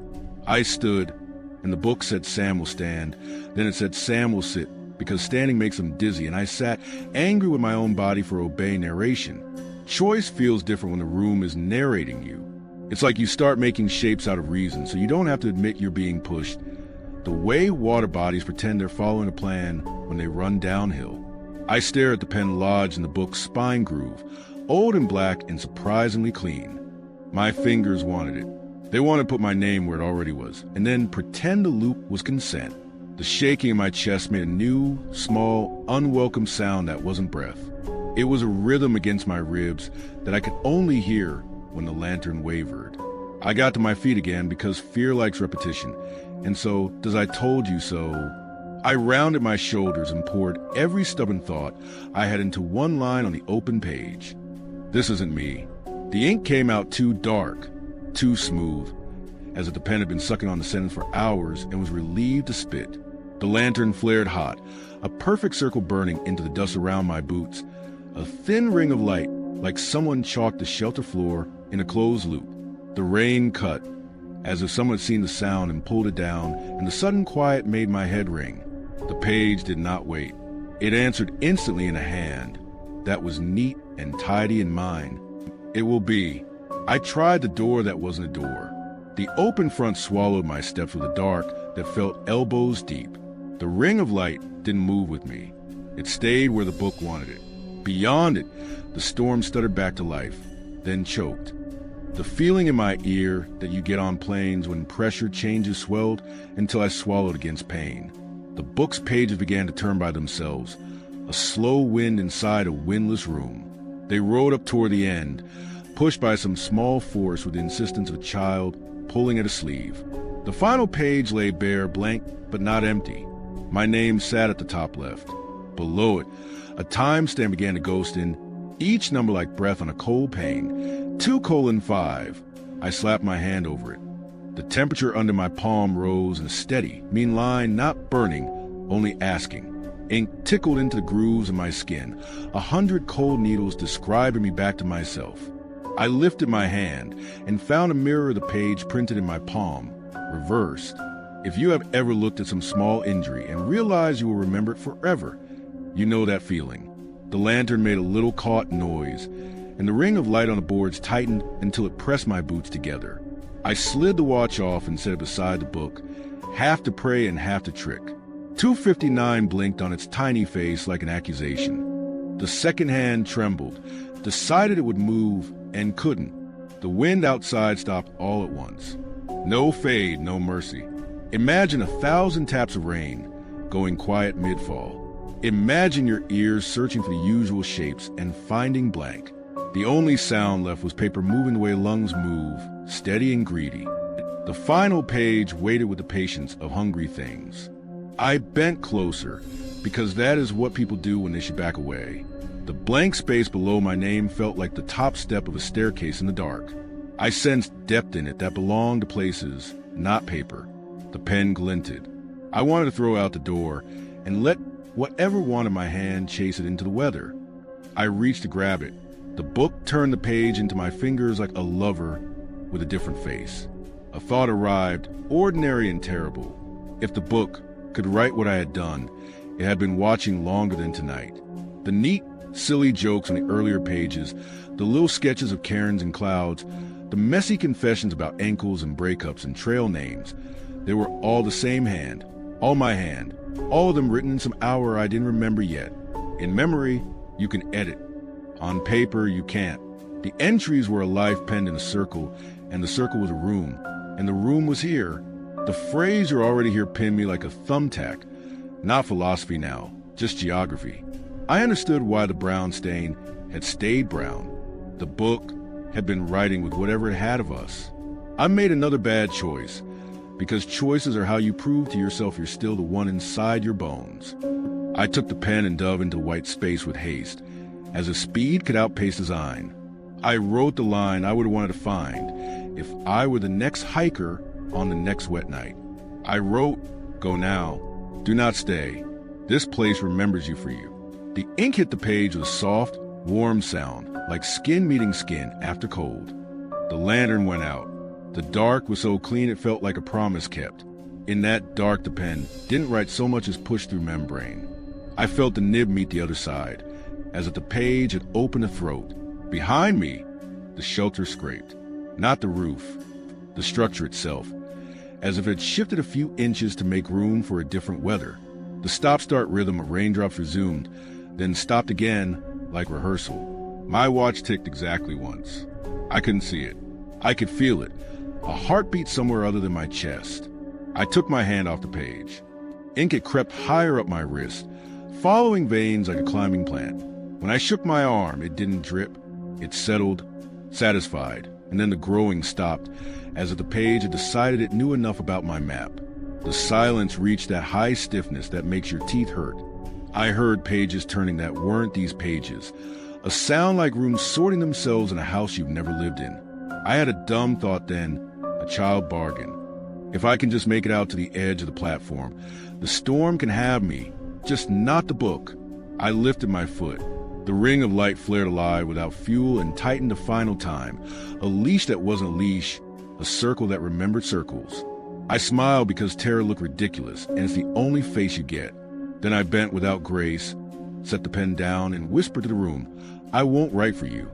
I stood, and the book said Sam will stand. Then it said Sam will sit, because standing makes him dizzy, and I sat, angry with my own body for obeying narration. Choice feels different when the room is narrating you. It's like you start making shapes out of reason, so you don't have to admit you're being pushed. The way water bodies pretend they're following a plan when they run downhill. I stare at the pen lodged in the book's spine groove, old and black and surprisingly clean. My fingers wanted it. They wanted to put my name where it already was, and then pretend the loop was consent. The shaking in my chest made a new, small, unwelcome sound that wasn't breath. It was a rhythm against my ribs that I could only hear when the lantern wavered. I got to my feet again because fear likes repetition, and so, does I told you so. I rounded my shoulders and poured every stubborn thought I had into one line on the open page. This isn't me. The ink came out too dark, too smooth, as if the pen had been sucking on the sentence for hours and was relieved to spit. The lantern flared hot, a perfect circle burning into the dust around my boots, a thin ring of light like someone chalked the shelter floor in a closed loop. The rain cut, as if someone had seen the sound and pulled it down, and the sudden quiet made my head ring. The page did not wait. It answered instantly in a hand that was neat and tidy in mine. It will be. I tried the door that wasn't a door. The open front swallowed my steps with a dark that felt elbows deep. The ring of light didn't move with me. It stayed where the book wanted it. Beyond it, the storm stuttered back to life, then choked. The feeling in my ear that you get on planes when pressure changes swelled until I swallowed against pain. The book's pages began to turn by themselves, a slow wind inside a windless room. They rode up toward the end, pushed by some small force with the insistence of a child pulling at a sleeve. The final page lay bare, blank, but not empty. My name sat at the top left. Below it, a timestamp began to ghost in, each number like breath on a cold pane. 2:5. I slapped my hand over it. The temperature under my palm rose in a steady, mean line, not burning, only asking. Ink tickled into the grooves of my skin, 100 cold needles describing me back to myself. I lifted my hand and found a mirror of the page printed in my palm, reversed. If you have ever looked at some small injury and realized you will remember it forever, you know that feeling. The lantern made a little caught noise, and the ring of light on the boards tightened until it pressed my boots together. I slid the watch off and set it beside the book, half to pray and half to trick. 2:59 blinked on its tiny face like an accusation. The second hand trembled, decided it would move, and couldn't. The wind outside stopped all at once. No fade, no mercy. Imagine 1,000 taps of rain, going quiet mid-fall. Imagine your ears searching for the usual shapes and finding blank. The only sound left was paper moving the way lungs move, steady and greedy. The final page waited with the patience of hungry things. I bent closer, because that is what people do when they should back away. The blank space below my name felt like the top step of a staircase in the dark. I sensed depth in it that belonged to places, not paper. The pen glinted. I wanted to throw out the door and let whatever wanted my hand chase it into the weather. I reached to grab it. The book turned the page into my fingers like a lover with a different face. A thought arrived, ordinary and terrible. If the book could write what I had done, it had been watching longer than tonight. The neat, silly jokes on the earlier pages, the little sketches of cairns and clouds, the messy confessions about ankles and breakups and trail names, they were all the same hand, all my hand, all of them written in some hour I didn't remember yet. In memory, you can edit. On paper, you can't. The entries were a life penned in a circle, and the circle was a room, and the room was here. The phrase "you're already here" pinned me like a thumbtack. Not philosophy now, just geography. I understood why the brown stain had stayed brown. The book had been writing with whatever it had of us. I made another bad choice, because choices are how you prove to yourself you're still the one inside your bones. I took the pen and dove into white space with haste, as if speed could outpace design. I wrote the line I would have wanted to find if I were the next hiker on the next wet night. I wrote, "Go now. Do not stay. This place remembers you for you." The ink hit the page with a soft, warm sound, like skin meeting skin after cold. The lantern went out. The dark was so clean it felt like a promise kept. In that dark, the pen didn't write so much as push through membrane. I felt the nib meet the other side, as if the page had opened a throat. Behind me, the shelter scraped. Not the roof, the structure itself, as if it had shifted a few inches to make room for a different weather. The stop-start rhythm of raindrops resumed, then stopped again, like rehearsal. My watch ticked exactly once. I couldn't see it. I could feel it, a heartbeat somewhere other than my chest. I took my hand off the page. Ink had crept higher up my wrist, following veins like a climbing plant. When I shook my arm, it didn't drip. It settled, satisfied, and then the growing stopped, as if the page had decided it knew enough about my map. The silence reached that high stiffness that makes your teeth hurt. I heard pages turning that weren't these pages, a sound like rooms sorting themselves in a house you've never lived in. I had a dumb thought then, a child bargain. If I can just make it out to the edge of the platform, the storm can have me, just not the book. I lifted my foot. The ring of light flared alive without fuel and tightened a final time, a leash that wasn't a leash, a circle that remembered circles. I smiled because terror looked ridiculous, and it's the only face you get. Then I bent without grace, set the pen down, and whispered to the room, "I won't write for you."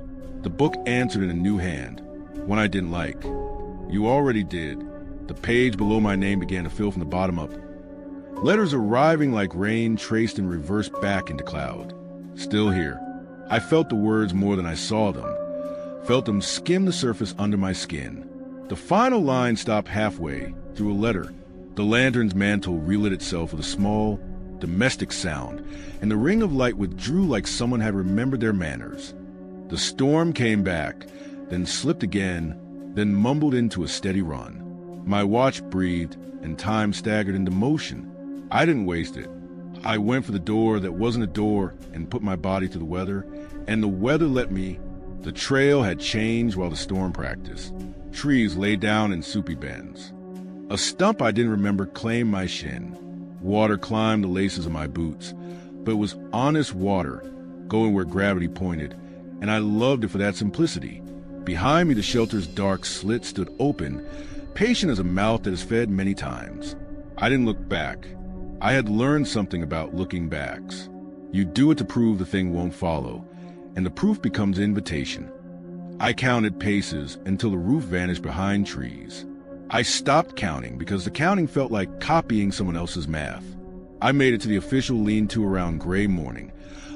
The book answered in a new hand, one I didn't like. "You already did." The page below my name began to fill from the bottom up. Letters arriving like rain traced and reversed back into cloud. Still here. I felt the words more than I saw them. Felt them skim the surface under my skin. The final line stopped halfway, through a letter. The lantern's mantle relit itself with a small, domestic sound, and the ring of light withdrew like someone had remembered their manners. The storm came back, then slipped again, then mumbled into a steady run. My watch breathed, and time staggered into motion. I didn't waste it. I went for the door that wasn't a door and put my body to the weather, and the weather let me. The trail had changed while the storm practiced. Trees lay down in soupy bends. A stump I didn't remember claimed my shin. Water climbed the laces of my boots, but it was honest water, going where gravity pointed, and I loved it for that simplicity. Behind me, the shelter's dark slit stood open, patient as a mouth that has fed many times. I didn't look back. I had learned something about looking backs. You do it to prove the thing won't follow, and the proof becomes invitation. I counted paces until the roof vanished behind trees. I stopped counting because the counting felt like copying someone else's math. I made it to the official lean-to around gray morning,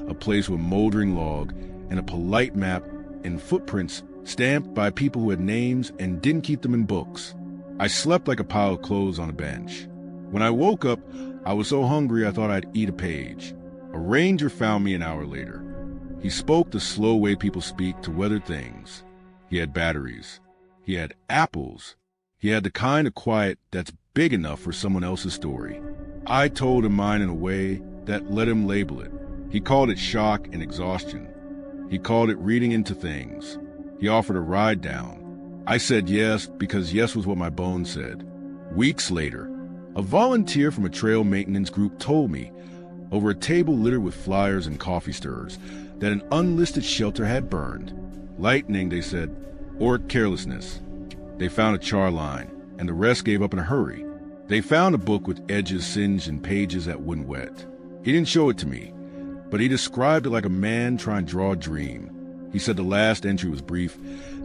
a place with moldering log and a polite map and footprints stamped by people who had names and didn't keep them in books. I slept like a pile of clothes on a bench. When I woke up, I was so hungry I thought I'd eat a page. A ranger found me an hour later. He spoke the slow way people speak to weathered things. He had batteries. He had apples. He had the kind of quiet that's big enough for someone else's story. I told him mine in a way that let him label it. He called it shock and exhaustion. He called it reading into things. He offered a ride down. I said yes because yes was what my bones said. Weeks later, a volunteer from a trail maintenance group told me, over a table littered with flyers and coffee stirrers, that an unlisted shelter had burned. Lightning, they said, or carelessness. They found a char line, and the rest gave up in a hurry. They found a book with edges singed and pages that wouldn't wet. He didn't show it to me, but he described it like a man trying to draw a dream. He said the last entry was brief.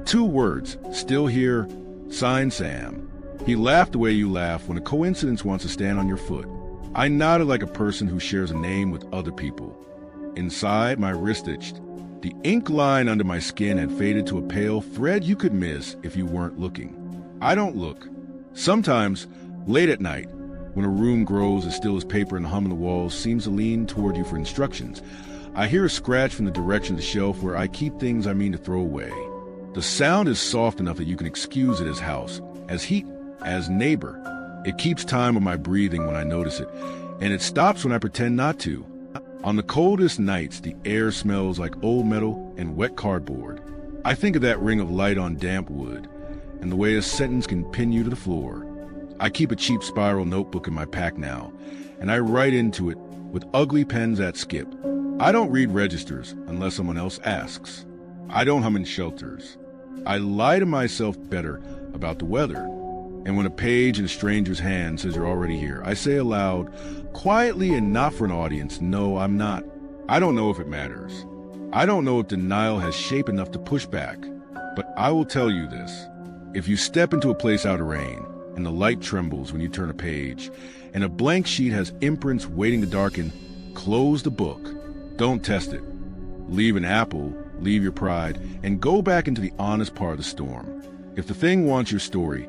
2 words, still here, signed Sam. He laughed the way you laugh when a coincidence wants to stand on your foot. I nodded like a person who shares a name with other people. Inside, my wrist itched. The ink line under my skin had faded to a pale thread you could miss if you weren't looking. I don't look. Sometimes, late at night, when a room grows as still as paper and the hum in the walls seems to lean toward you for instructions, I hear a scratch from the direction of the shelf where I keep things I mean to throw away. The sound is soft enough that you can excuse it as house, as heat, as neighbor. It keeps time with my breathing when I notice it, and it stops when I pretend not to. On the coldest nights, the air smells like old metal and wet cardboard. I think of that ring of light on damp wood, and the way a sentence can pin you to the floor. I keep a cheap spiral notebook in my pack now, and I write into it with ugly pens that skip. I don't read registers unless someone else asks. I don't hum in shelters. I lie to myself better about the weather. And when a page in a stranger's hand says you're already here, I say aloud, quietly and not for an audience, no, I'm not. I don't know if it matters. I don't know if denial has shape enough to push back. But I will tell you this. If you step into a place out of rain, and the light trembles when you turn a page, and a blank sheet has imprints waiting to darken, close the book. Don't test it. Leave an apple, leave your pride, and go back into the honest part of the storm. If the thing wants your story,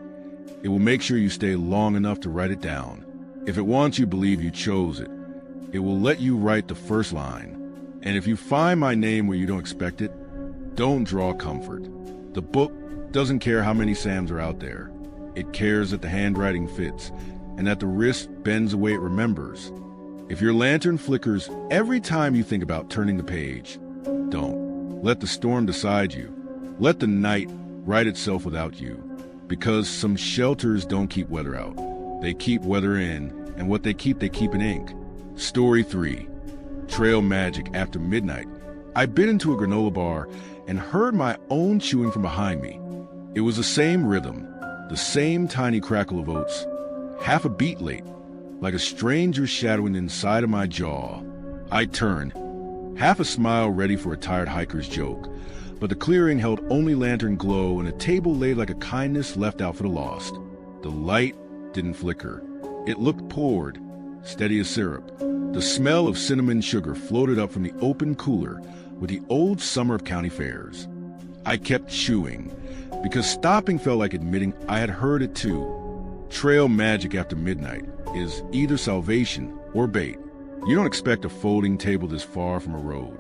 it will make sure you stay long enough to write it down. If it wants you to believe you chose it, it will let you write the first line. And if you find my name where you don't expect it, don't draw comfort. The book doesn't care how many Sams are out there. It cares that the handwriting fits and that the wrist bends the way it remembers. If your lantern flickers every time you think about turning the page, don't. Let the storm decide you. Let the night write itself without you. Because some shelters don't keep weather out. They keep weather in, and what they keep in ink. Story 3. Trail magic after midnight. I bit into a granola bar and heard my own chewing from behind me. It was the same rhythm, the same tiny crackle of oats, half a beat late, like a stranger shadowing inside of my jaw. I turned, half a smile ready for a tired hiker's joke. But the clearing held only lantern glow and a table laid like a kindness left out for the lost. The light didn't flicker. It looked poured, steady as syrup. The smell of cinnamon sugar floated up from the open cooler with the old summer of county fairs. I kept chewing, because stopping felt like admitting I had heard it too. Trail magic after midnight is either salvation or bait. You don't expect a folding table this far from a road.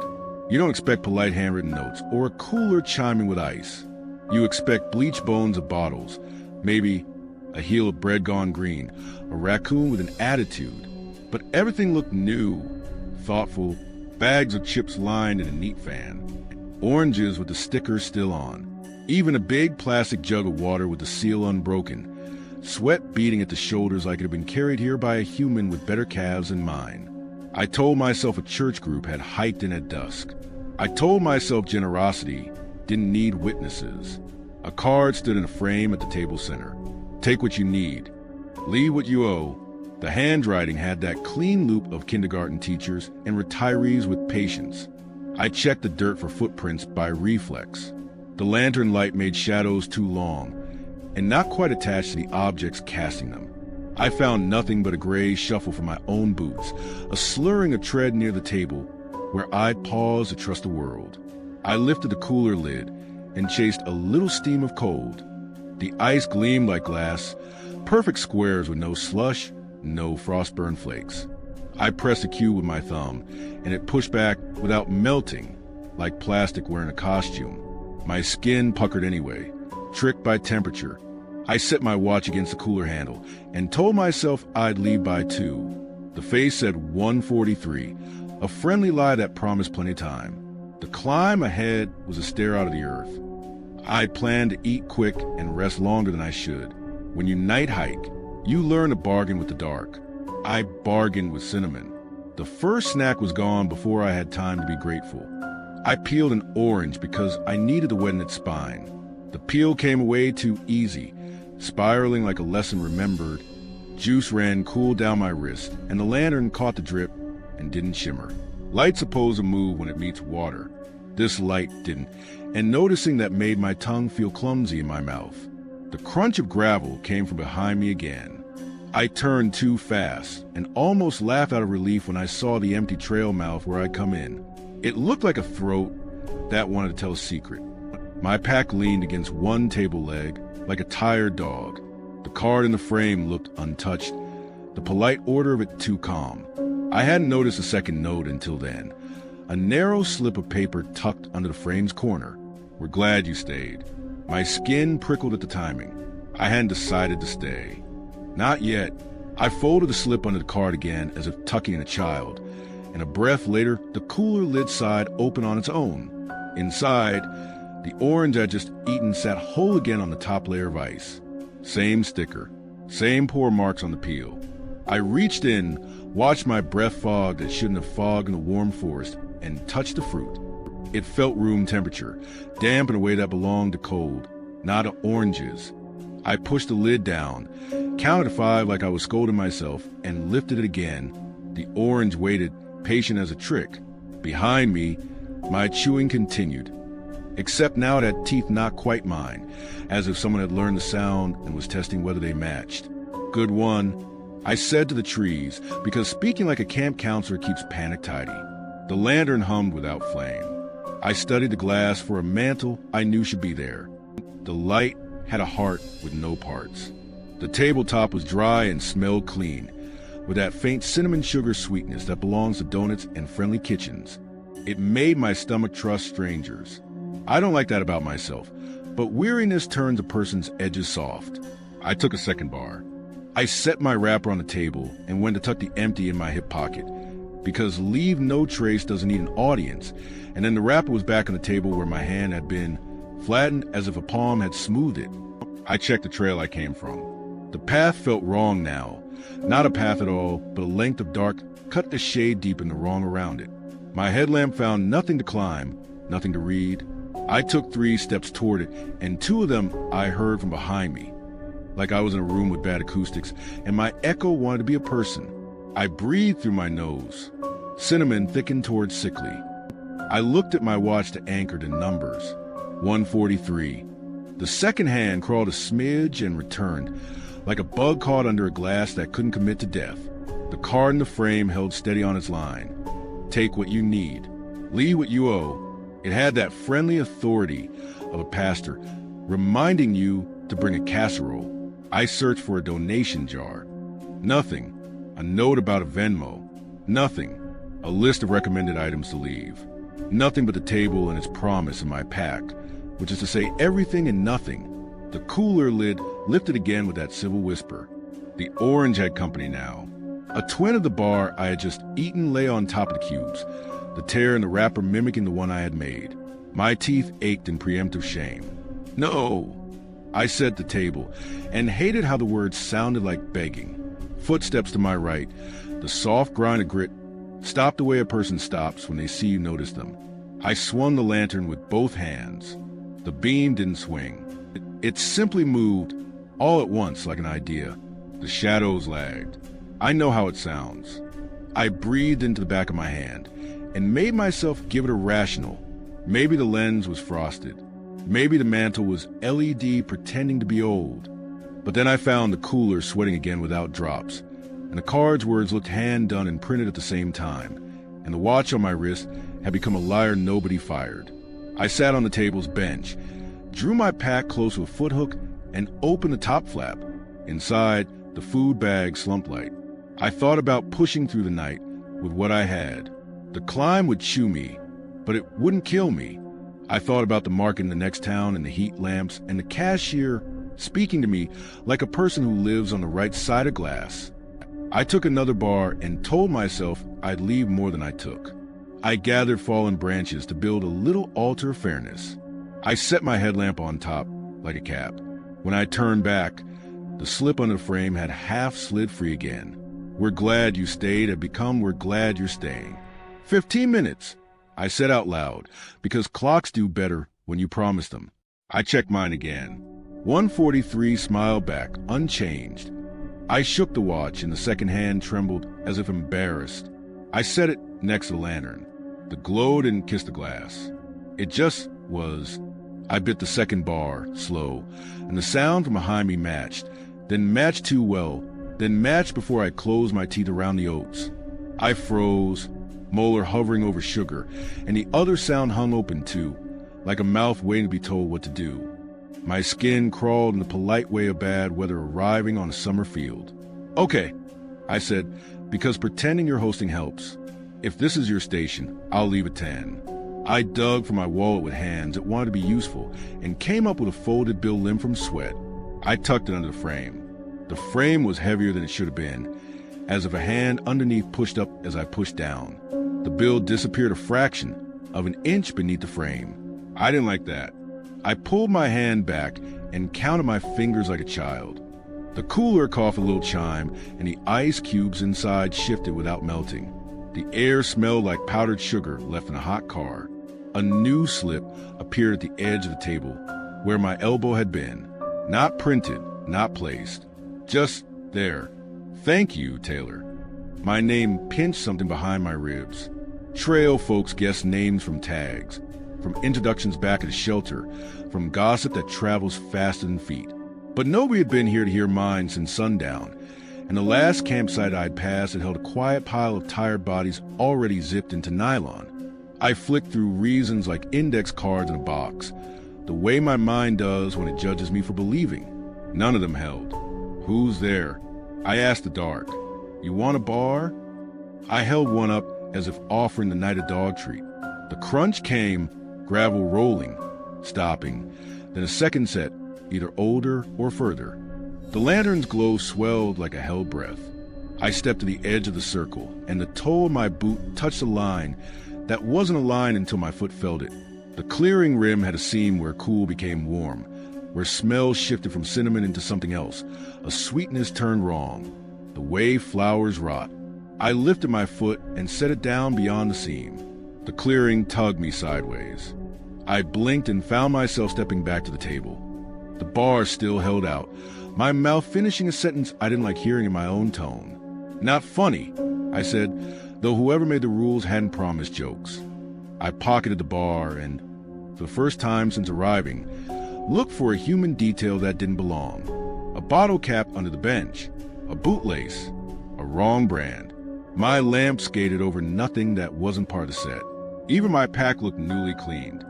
You don't expect polite handwritten notes or a cooler chiming with ice. You expect bleached bones of bottles, maybe a heel of bread gone green, a raccoon with an attitude. But everything looked new, thoughtful, bags of chips lined in a neat fan, oranges with the stickers still on, even a big plastic jug of water with the seal unbroken, sweat beating at the shoulders like it had been carried here by a human with better calves than mine. I told myself a church group had hiked in at dusk. I told myself generosity didn't need witnesses. A card stood in a frame at the table center. Take what you need. Leave what you owe. The handwriting had that clean loop of kindergarten teachers and retirees with patience. I checked the dirt for footprints by reflex. The lantern light made shadows too long and not quite attached to the objects casting them. I found nothing but a gray shuffle from my own boots, a slurring of tread near the table where I'd paused to trust the world. I lifted the cooler lid and chased a little steam of cold. The ice gleamed like glass, perfect squares with no slush, no frostburn flakes. I pressed the cube with my thumb, and it pushed back without melting, like plastic wearing a costume. My skin puckered anyway, tricked by temperature. I set my watch against the cooler handle and told myself I'd leave by 2. The face said 1:43, a friendly lie that promised plenty of time. The climb ahead was a stare out of the earth. I planned to eat quick and rest longer than I should. When you night hike, you learn to bargain with the dark. I bargained with cinnamon. The first snack was gone before I had time to be grateful. I peeled an orange because I needed to wet its spine. The peel came away too easy, spiraling like a lesson remembered. Juice ran cool down my wrist, and the lantern caught the drip and didn't shimmer. Light's supposed to move when it meets water. This light didn't, and noticing that made my tongue feel clumsy in my mouth. The crunch of gravel came from behind me again. I turned too fast and almost laughed out of relief when I saw the empty trail mouth where I'd come in. It looked like a throat that wanted to tell a secret. My pack leaned against one table leg like a tired dog. The card in the frame looked untouched, the polite order of it too calm. I hadn't noticed a second note until then. A narrow slip of paper tucked under the frame's corner. We're glad you stayed. My skin prickled at the timing. I hadn't decided to stay. Not yet. I folded the slip under the card again as if tucking in a child, and a breath later, the cooler lid side opened on its own. Inside, the orange I'd just eaten sat whole again on the top layer of ice. Same sticker, same pour marks on the peel. I reached in, watched my breath fog that shouldn't have fogged in the warm forest, and touched the fruit. It felt room temperature, damp in a way that belonged to cold, not to oranges. I pushed the lid down, counted to 5 like I was scolding myself, and lifted it again. The orange waited, patient as a trick. Behind me, my chewing continued. Except now it had teeth not quite mine, as if someone had learned the sound and was testing whether they matched. Good one, I said to the trees, because speaking like a camp counselor keeps panic tidy. The lantern hummed without flame. I studied the glass for a mantle I knew should be there. The light had a heart with no parts. The tabletop was dry and smelled clean, with that faint cinnamon sugar sweetness that belongs to donuts and friendly kitchens. It made my stomach trust strangers. I don't like that about myself, but weariness turns a person's edges soft. I took a second bar. I set my wrapper on the table and went to tuck the empty in my hip pocket, because leave no trace doesn't need an audience, and then the wrapper was back on the table where my hand had been, flattened as if a palm had smoothed it. I checked the trail I came from. The path felt wrong now. Not a path at all, but a length of dark cut the shade deep in the wrong around it. My headlamp found nothing to climb, nothing to read. I took 3 steps toward it, and 2 of them I heard from behind me, like I was in a room with bad acoustics, and my echo wanted to be a person. I breathed through my nose. Cinnamon thickened towards sickly. I looked at my watch to anchor the numbers. 1:43. The second hand crawled a smidge and returned, like a bug caught under a glass that couldn't commit to death. The card in the frame held steady on its line. Take what you need. Leave what you owe. It had that friendly authority of a pastor, reminding you to bring a casserole. I searched for a donation jar. Nothing. A note about a Venmo. Nothing. A list of recommended items to leave. Nothing but the table and its promise in my pack, which is to say everything and nothing. The cooler lid lifted again with that civil whisper. The orange had company now. A twin of the bar I had just eaten lay on top of the cubes, the tear in the wrapper mimicking the one I had made. My teeth ached in preemptive shame. No, I said at the table, and hated how the words sounded like begging. Footsteps to my right, the soft grind of grit, stopped the way a person stops when they see you notice them. I swung the lantern with both hands. The beam didn't swing. It simply moved all at once like an idea. The shadows lagged. I know how it sounds. I breathed into the back of my hand and made myself give it a rational. Maybe the lens was frosted. Maybe the mantle was LED pretending to be old. But then I found the cooler sweating again without drops, and the card's words looked hand-done and printed at the same time, and the watch on my wrist had become a liar nobody fired. I sat on the table's bench, drew my pack close to a foothook, and opened the top flap. Inside, the food bag slumped light. I thought about pushing through the night with what I had. The climb would chew me, but it wouldn't kill me. I thought about the market in the next town and the heat lamps and the cashier speaking to me like a person who lives on the right side of glass. I took another bar and told myself I'd leave more than I took. I gathered fallen branches to build a little altar of fairness. I set my headlamp on top like a cap. When I turned back, the slip under the frame had half slid free again. We're glad you stayed had become we're glad you're staying. 15 minutes, I said out loud, because clocks do better when you promise them. I checked mine again. 1:43 smiled back, unchanged. I shook the watch and the second hand trembled as if embarrassed. I set it next to the lantern. The glow didn't kiss the glass. It just was. I bit the second bar, slow, and the sound from behind me matched, then matched too well, then matched before I closed my teeth around the oats. I froze, molar hovering over sugar, and the other sound hung open too, like a mouth waiting to be told what to do. My skin crawled in the polite way of bad weather arriving on a summer field. Okay, I said, because pretending you're hosting helps. If this is your station, I'll leave at 10. I dug for my wallet with hands that wanted to be useful and came up with a folded bill limb from sweat. I tucked it under the frame. The frame was heavier than it should have been, as if a hand underneath pushed up as I pushed down. The bill disappeared a fraction of an inch beneath the frame. I didn't like that. I pulled my hand back and counted my fingers like a child. The cooler coughed a little chime, and the ice cubes inside shifted without melting. The air smelled like powdered sugar left in a hot car. A new slip appeared at the edge of the table, where my elbow had been. Not printed, not placed. Just there. Thank you, Taylor. My name pinched something behind my ribs. Trail folks guessed names from tags, from introductions back at the shelter, from gossip that travels faster than feet. But nobody had been here to hear mine since sundown, and the last campsite I'd passed had held a quiet pile of tired bodies already zipped into nylon. I flicked through reasons like index cards in a box, the way my mind does when it judges me for believing. None of them held. Who's there? I asked the dark. You want a bar? I held one up as if offering the night a dog treat. The crunch came, gravel rolling, stopping, then a second set, either older or further. The lantern's glow swelled like a held breath. I stepped to the edge of the circle, and the toe of my boot touched a line that wasn't a line until my foot felt it. The clearing rim had a seam where cool became warm, where smell shifted from cinnamon into something else. A sweetness turned wrong, the way flowers rot. I lifted my foot and set it down beyond the seam. The clearing tugged me sideways. I blinked and found myself stepping back to the table. The bar still held out, my mouth finishing a sentence I didn't like hearing in my own tone. Not funny, I said, though whoever made the rules hadn't promised jokes. I pocketed the bar and, for the first time since arriving, looked for a human detail that didn't belong. A bottle cap under the bench, a bootlace, a wrong brand. My lamp skated over nothing that wasn't part of the set. Even my pack looked newly cleaned.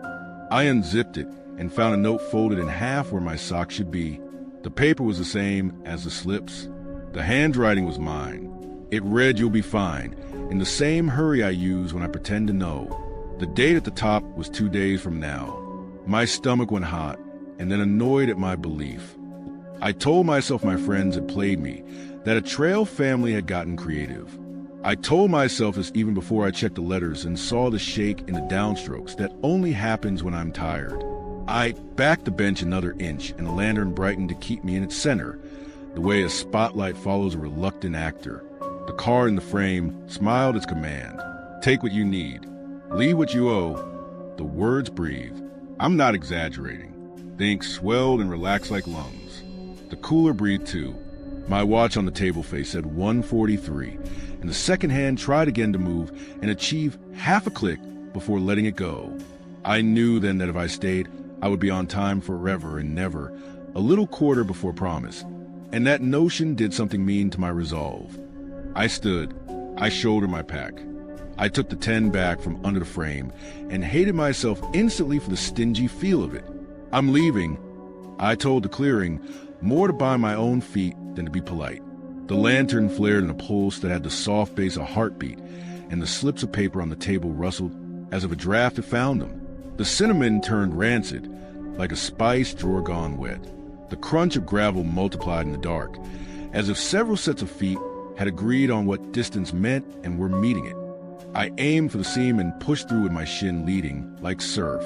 I unzipped it and found a note folded in half where my sock should be. The paper was the same as the slips. The handwriting was mine. It read, "You'll be fine," in the same hurry I use when I pretend to know. The date at the top was 2 days from now. My stomach went hot, and then annoyed at my belief. I told myself my friends had played me, that a trail family had gotten creative. I told myself this even before I checked the letters and saw the shake in the downstrokes that only happens when I'm tired. I backed the bench another inch, and the lantern brightened to keep me in its center, the way a spotlight follows a reluctant actor. The card in the frame smiled its command. Take what you need. Leave what you owe. The words breathe. I'm not exaggerating. The ink swelled and relaxed like lungs. The cooler breathed too. My watch on the table face said 1:43, and the second hand tried again to move and achieve half a click before letting it go. I knew then that if I stayed, I would be on time forever and never, a little quarter before promise. And that notion did something mean to my resolve. I stood. I shouldered my pack. I took the 10 back from under the frame and hated myself instantly for the stingy feel of it. I'm leaving, I told the clearing, more to bind my own feet than to be polite. The lantern flared in a pulse that had the soft bass of heartbeat, and the slips of paper on the table rustled as if a draft had found them. The cinnamon turned rancid, like a spiced drawer gone wet. The crunch of gravel multiplied in the dark, as if several sets of feet had agreed on what distance meant and were meeting it. I aimed for the seam and pushed through with my shin leading, like surf.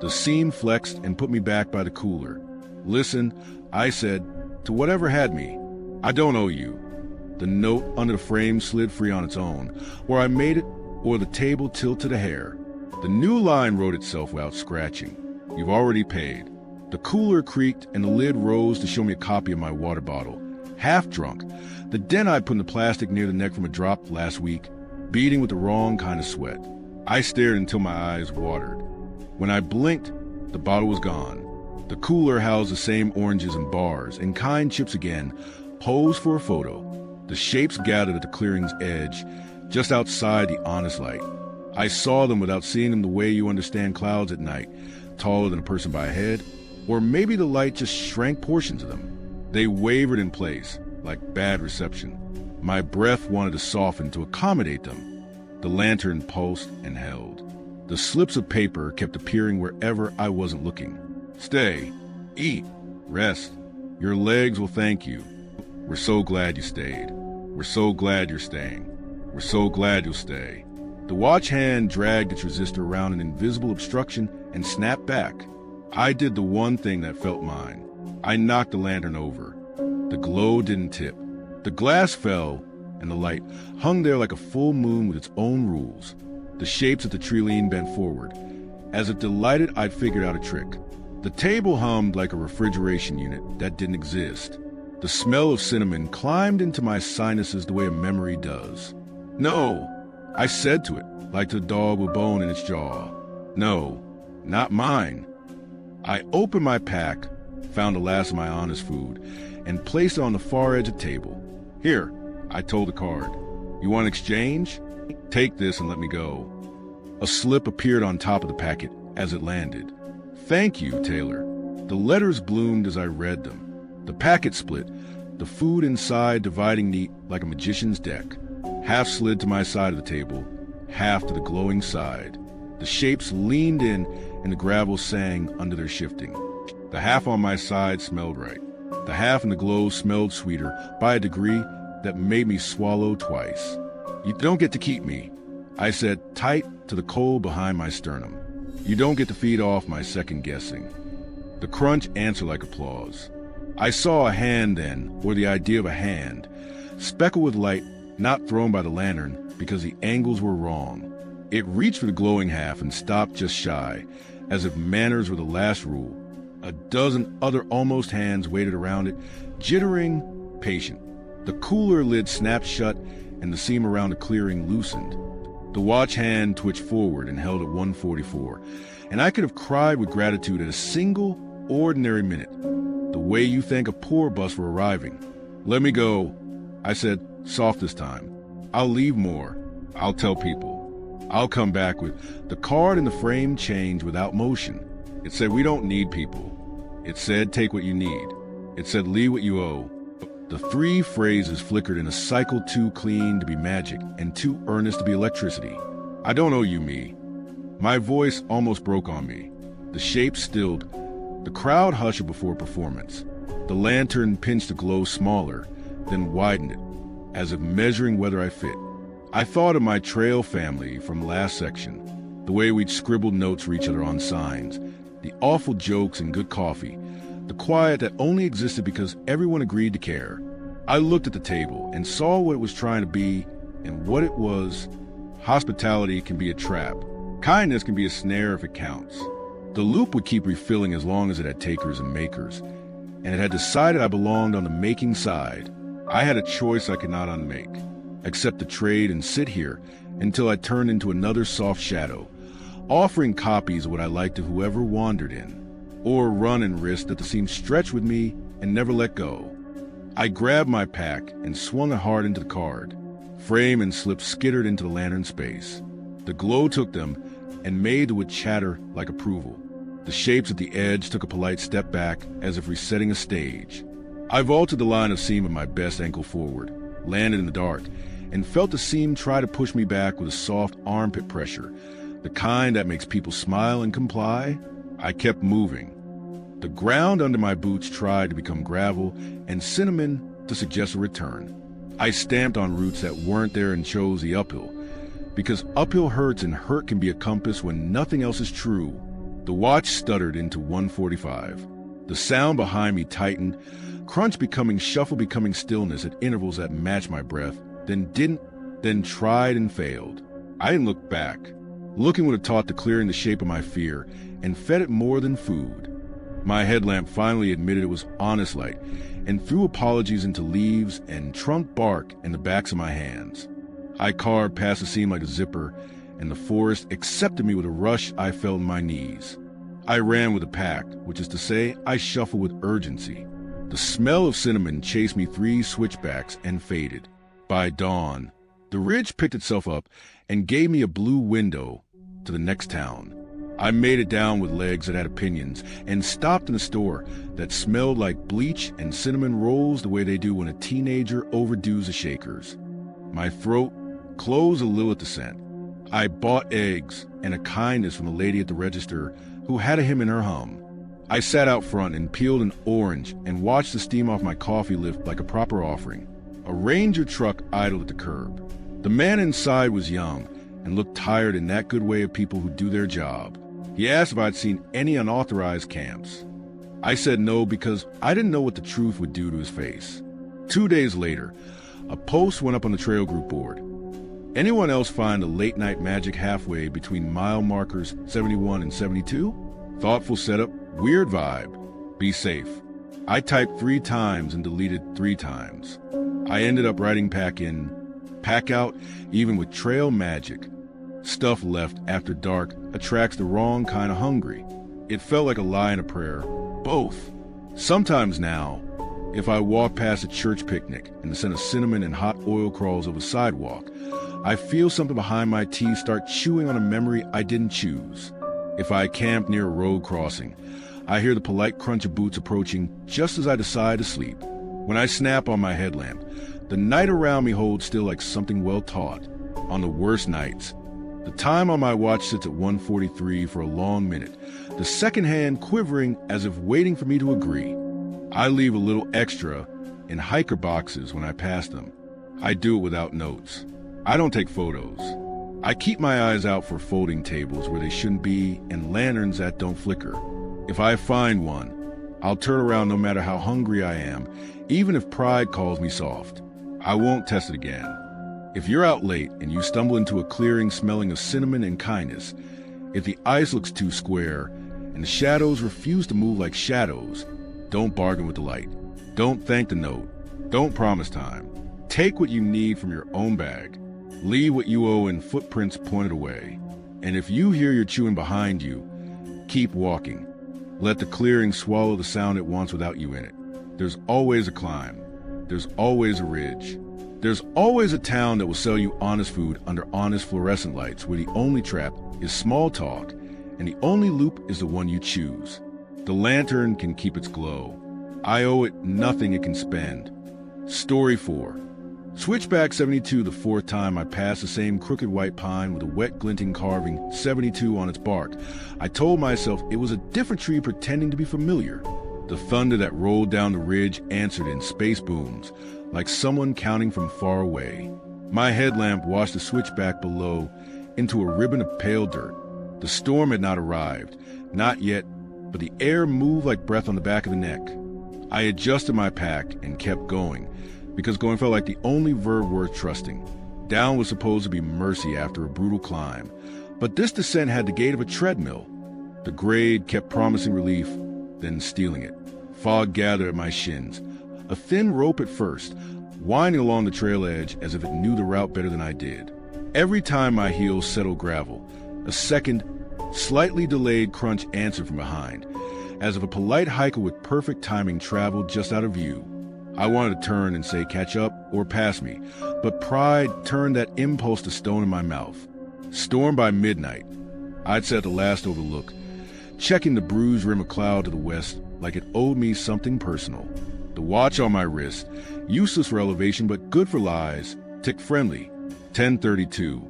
The seam flexed and put me back by the cooler. Listen, I said, to whatever had me. I don't owe you. The note under the frame slid free on its own, where I made it, or the table tilted a hair. The new line wrote itself without scratching. You've already paid. The cooler creaked and the lid rose to show me a copy of my water bottle. Half drunk, the dent I'd put in the plastic near the neck from a drop last week, beating with the wrong kind of sweat. I stared until my eyes watered. When I blinked, the bottle was gone. The cooler housed the same oranges and bars, and kind chips again, posed for a photo. The shapes gathered at the clearing's edge, just outside the honest light. I saw them without seeing them the way you understand clouds at night, taller than a person by a head, or maybe the light just shrank portions of them. They wavered in place, like bad reception. My breath wanted to soften to accommodate them. The lantern pulsed and held. The slips of paper kept appearing wherever I wasn't looking. Stay, eat, rest. Your legs will thank you. We're so glad you stayed. We're so glad you're staying. We're so glad you'll stay. The watch hand dragged its resistor around an invisible obstruction and snapped back. I did the one thing that felt mine. I knocked the lantern over. The glow didn't tip. The glass fell, and the light hung there like a full moon with its own rules. The shapes of the trilene bent forward, as if delighted I'd figured out a trick. The table hummed like a refrigeration unit that didn't exist. The smell of cinnamon climbed into my sinuses the way a memory does. No, I said to it, like to a dog with bone in its jaw. No, not mine. I opened my pack, found the last of my honest food, and placed it on the far edge of the table. Here, I told the card. You want exchange? Take this and let me go. A slip appeared on top of the packet as it landed. Thank you, Taylor. The letters bloomed as I read them. The packet split, the food inside dividing neat like a magician's deck. Half slid to my side of the table, half to the glowing side. The shapes leaned in and the gravel sang under their shifting. The half on my side smelled right. The half in the glow smelled sweeter by a degree that made me swallow twice. You don't get to keep me, I said, tight to the coal behind my sternum. You don't get to feed off my second guessing. The crunch answered like applause. I saw a hand then, or the idea of a hand, speckled with light, not thrown by the lantern because the angles were wrong. It reached for the glowing half and stopped just shy, as if manners were the last rule. A dozen other almost hands waited around it, jittering, patient. The cooler lid snapped shut and the seam around the clearing loosened. The watch hand twitched forward and held at 1:44, and I could have cried with gratitude at a single, ordinary minute, the way you thank a poor bus for arriving. Let me go, I said, soft this time. I'll leave more. I'll tell people. I'll come back with the card and the frame changed without motion. It said, we don't need people. It said, take what you need. It said, leave what you owe. The three phrases flickered in a cycle too clean to be magic and too earnest to be electricity. I don't owe you me. My voice almost broke on me. The shape stilled. The crowd hushed before performance. The lantern pinched the glow smaller, then widened it, as if measuring whether I fit. I thought of my trail family from last section, the way we'd scribbled notes for each other on signs, the awful jokes and good coffee, the quiet that only existed because everyone agreed to care. I looked at the table and saw what it was trying to be and what it was. Hospitality can be a trap. Kindness can be a snare if it counts. The loop would keep refilling as long as it had takers and makers, and it had decided I belonged on the making side. I had a choice I could not unmake, accept the trade and sit here until I turned into another soft shadow, offering copies of what I liked to whoever wandered in, or run and risk that the seam stretched with me and never let go. I grabbed my pack and swung it hard into the card. Frame and slip skittered into the lantern space. The glow took them and made the wood chatter like approval. The shapes at the edge took a polite step back as if resetting a stage. I vaulted the line of seam of my best ankle forward, landed in the dark, and felt the seam try to push me back with a soft armpit pressure, the kind that makes people smile and comply. I kept moving. The ground under my boots tried to become gravel and cinnamon to suggest a return. I stamped on roots that weren't there and chose the uphill, because uphill hurts and hurt can be a compass when nothing else is true. The watch stuttered into 1:45. The sound behind me tightened, crunch becoming shuffle becoming stillness at intervals that matched my breath, then tried and failed. I didn't look back. Looking would have taught the clearing the shape of my fear and fed it more than food. My headlamp finally admitted it was honest light and threw apologies into leaves and trumped bark in the backs of my hands. I carved past the seam like a zipper, and the forest accepted me with a rush I felt in my knees. I ran with a pack, which is to say, I shuffled with urgency. The smell of cinnamon chased me 3 switchbacks and faded. By dawn, the ridge picked itself up and gave me a blue window to the next town. I made it down with legs that had opinions and stopped in a store that smelled like bleach and cinnamon rolls the way they do when a teenager overdoes the shakers. My throat closed a little at the scent. I bought eggs and a kindness from the lady at the register who had a him in her hum. I sat out front and peeled an orange and watched the steam off my coffee lift like a proper offering. A Ranger truck idled at the curb. The man inside was young and looked tired in that good way of people who do their job. He asked if I'd seen any unauthorized camps. I said no because I didn't know what the truth would do to his face. 2 days later, a post went up on the trail group board. Anyone else find a late-night magic halfway between mile markers 71 and 72? Thoughtful setup, weird vibe. Be safe. I typed 3 times and deleted 3 times. I ended up writing pack in, pack out, even with trail magic. Stuff left after dark attracts the wrong kind of hungry. It felt like a lie and a prayer. Both. Sometimes now, if I walk past a church picnic and the scent of cinnamon and hot oil crawls over the sidewalk, I feel something behind my teeth start chewing on a memory I didn't choose. If I camp near a road crossing, I hear the polite crunch of boots approaching just as I decide to sleep. When I snap on my headlamp, the night around me holds still like something well taught. On the worst nights, the time on my watch sits at 1:43 for a long minute, the second hand quivering as if waiting for me to agree. I leave a little extra in hiker boxes when I pass them. I do it without notes. I don't take photos. I keep my eyes out for folding tables where they shouldn't be and lanterns that don't flicker. If I find one, I'll turn around no matter how hungry I am, even if pride calls me soft. I won't test it again. If you're out late and you stumble into a clearing smelling of cinnamon and kindness, if the ice looks too square and the shadows refuse to move like shadows, don't bargain with the light. Don't thank the note. Don't promise time. Take what you need from your own bag. Leave what you owe in footprints pointed away. And if you hear your chewing behind you, keep walking. Let the clearing swallow the sound it wants without you in it. There's always a climb. There's always a ridge. There's always a town that will sell you honest food under honest fluorescent lights, where the only trap is small talk and the only loop is the one you choose. The lantern can keep its glow. I owe it nothing it can spend. Story 4. Switchback 72, the fourth time I passed the same crooked white pine with a wet glinting carving 72 on its bark. I told myself it was a different tree pretending to be familiar. The thunder that rolled down the ridge answered in space booms, like someone counting from far away. My headlamp washed the switchback below into a ribbon of pale dirt. The storm had not arrived, not yet, but the air moved like breath on the back of the neck. I adjusted my pack and kept going, because going felt like the only verb worth trusting. Down was supposed to be mercy after a brutal climb, but this descent had the gait of a treadmill. The grade kept promising relief, then stealing it. Fog gathered at my shins. A thin rope at first, winding along the trail edge as if it knew the route better than I did. Every time my heels settled gravel, a second, slightly delayed crunch answered from behind, as if a polite hiker with perfect timing traveled just out of view. I wanted to turn and say catch up or pass me, but pride turned that impulse to stone in my mouth. Storm by midnight. I'd set the last overlook, checking the bruised rim of cloud to the west like it owed me something personal. The watch on my wrist, useless for elevation but good for lies, ticked friendly. 10:32.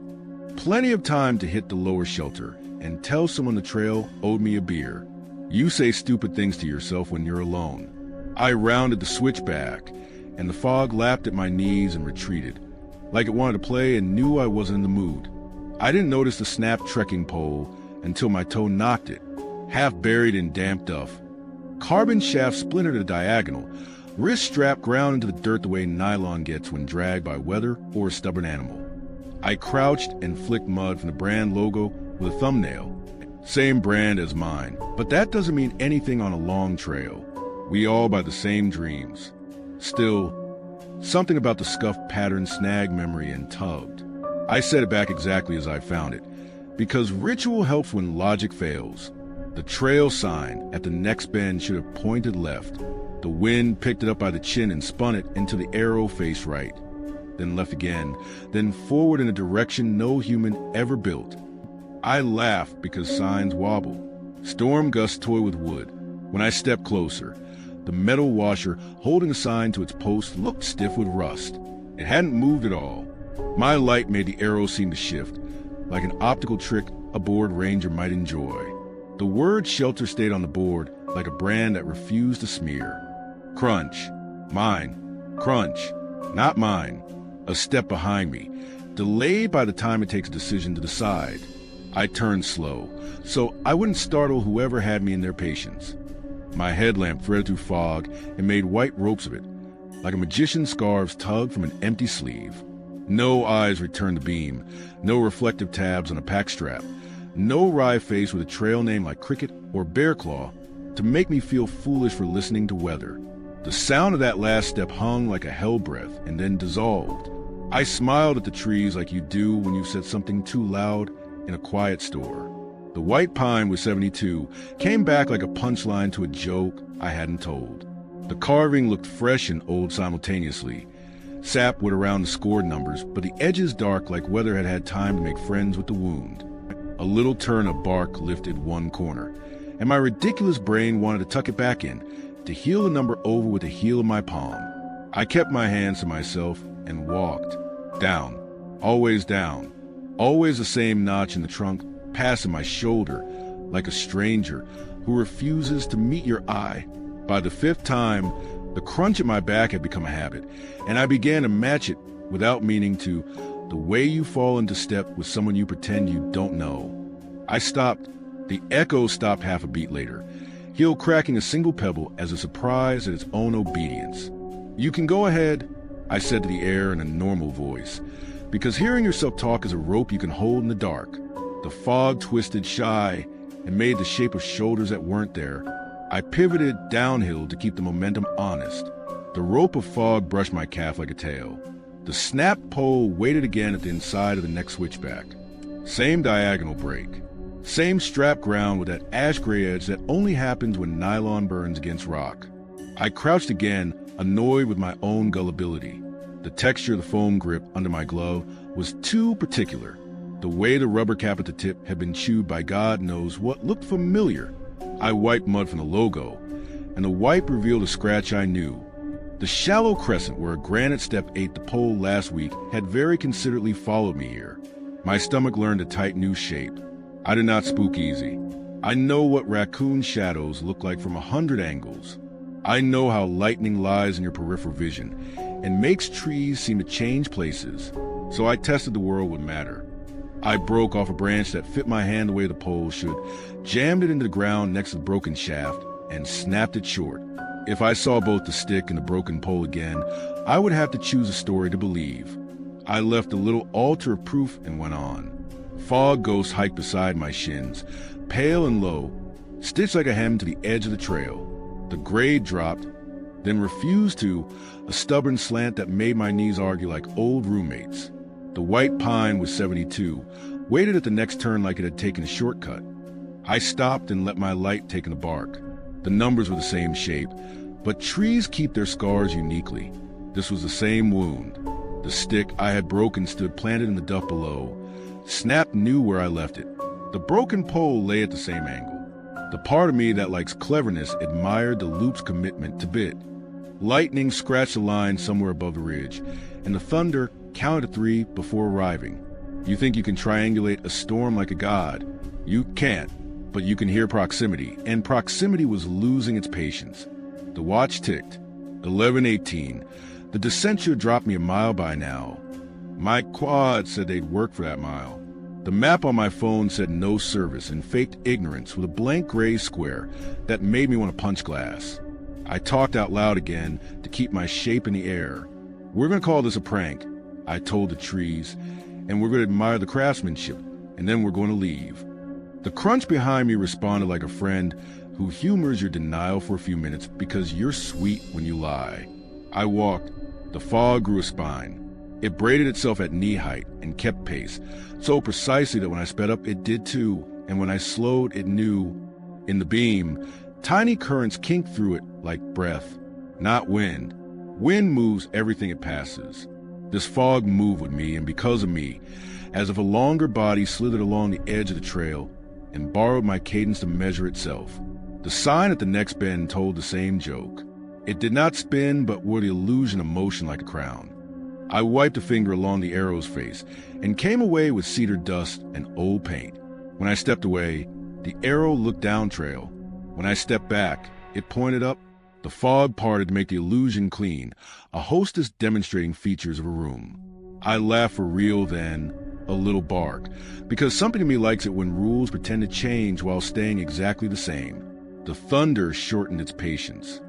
Plenty of time to hit the lower shelter and tell someone the trail owed me a beer. You say stupid things to yourself when you're alone. I rounded the switchback, and the fog lapped at my knees and retreated, like it wanted to play and knew I wasn't in the mood. I didn't notice the snapped trekking pole until my toe knocked it, half buried in damp duff. Carbon shaft splintered at a diagonal, wrist strap ground into the dirt the way nylon gets when dragged by weather or a stubborn animal. I crouched and flicked mud from the brand logo with a thumbnail. Same brand as mine, but that doesn't mean anything on a long trail. We all buy the same dreams. Still, something about the scuffed pattern snagged memory and tugged. I set it back exactly as I found it, because ritual helps when logic fails. The trail sign at the next bend should have pointed left. The wind picked it up by the chin and spun it into the arrow faced right, then left again, then forward in a direction no human ever built. I laughed because signs wobble. Storm gusts toy with wood. When I stepped closer, the metal washer holding the sign to its post looked stiff with rust. It hadn't moved at all. My light made the arrow seem to shift, like an optical trick a bored ranger might enjoy. The word shelter stayed on the board like a brand that refused to smear. Crunch. Mine. Crunch. Not mine. A step behind me, delayed by the time it takes a decision to decide. I turned slow, so I wouldn't startle whoever had me in their patience. My headlamp threaded through fog and made white ropes of it, like a magician's scarves tugged from an empty sleeve. No eyes returned the beam, no reflective tabs on a pack strap, no wry face with a trail name like Cricket or Bear Claw to make me feel foolish for listening to weather. The sound of that last step hung like a hell breath and then dissolved. I smiled at the trees like you do when you've said something too loud in a quiet store. The white pine with 72 came back like a punchline to a joke I hadn't told. The carving looked fresh and old simultaneously. Sap would around the scored numbers, but the edges dark like weather had had time to make friends with the wound. A little turn of bark lifted one corner, and my ridiculous brain wanted to tuck it back in, to heel the number over with the heel of my palm. I kept my hands to myself and walked. Down. Always down. Always the same notch in the trunk, passing my shoulder, like a stranger who refuses to meet your eye. By the fifth time, the crunch at my back had become a habit, and I began to match it without meaning to, the way you fall into step with someone you pretend you don't know. I stopped. The echo stopped half a beat later, heel cracking a single pebble as a surprise at its own obedience. You can go ahead, I said to the air in a normal voice, because hearing yourself talk is a rope you can hold in the dark. The fog twisted shy and made the shape of shoulders that weren't there. I pivoted downhill to keep the momentum honest. The rope of fog brushed my calf like a tail. The snapped pole waited again at the inside of the next switchback. Same diagonal break. Same strap ground with that ash-gray edge that only happens when nylon burns against rock. I crouched again, annoyed with my own gullibility. The texture of the foam grip under my glove was too particular. The way the rubber cap at the tip had been chewed by God knows what looked familiar. I wiped mud from the logo, and the wipe revealed a scratch I knew. The shallow crescent where a granite step ate the pole last week had very considerately followed me here. My stomach learned a tight new shape. I did not spook easy. I know what raccoon shadows look like from 100 angles. I know how lightning lies in your peripheral vision and makes trees seem to change places. So I tested the world would matter. I broke off a branch that fit my hand the way the pole should, jammed it into the ground next to the broken shaft, and snapped it short. If I saw both the stick and the broken pole again, I would have to choose a story to believe. I left a little altar of proof and went on. Fog ghosts hiked beside my shins, pale and low, stitched like a hem to the edge of the trail. The grade dropped, then refused to, a stubborn slant that made my knees argue like old roommates. The white pine was 72, waited at the next turn like it had taken a shortcut. I stopped and let my light take in the bark. The numbers were the same shape, but trees keep their scars uniquely. This was the same wound. The stick I had broken stood planted in the duff below. Snap knew where I left it. The broken pole lay at the same angle. The part of me that likes cleverness admired the loop's commitment to bit. Lightning scratched a line somewhere above the ridge, and the thunder counted to 3 before arriving. You think you can triangulate a storm like a god. You can't, but you can hear proximity, and proximity was losing its patience. The watch ticked. 11:18. The descent should have dropped me a mile by now. My quad said they'd work for that mile. The map on my phone said no service and faked ignorance with a blank gray square that made me want to punch glass. I talked out loud again to keep my shape in the air. We're going to call this a prank, I told the trees, and we're going to admire the craftsmanship, and then we're going to leave. The crunch behind me responded like a friend who humors your denial for a few minutes because you're sweet when you lie. I walked. The fog grew a spine. It braided itself at knee height and kept pace, so precisely that when I sped up, it did too, and when I slowed, it knew. In the beam, tiny currents kinked through it like breath, not wind. Wind moves everything it passes. This fog moved with me, and because of me, as if a longer body slithered along the edge of the trail and borrowed my cadence to measure itself. The sign at the next bend told the same joke. It did not spin, but wore the illusion of motion like a crown. I wiped a finger along the arrow's face and came away with cedar dust and old paint. When I stepped away, the arrow looked down trail. When I stepped back, it pointed up. The fog parted to make the illusion clean, a hostess demonstrating features of a room. I laughed for real then, a little bark, because something in me likes it when rules pretend to change while staying exactly the same. The thunder shortened its patience.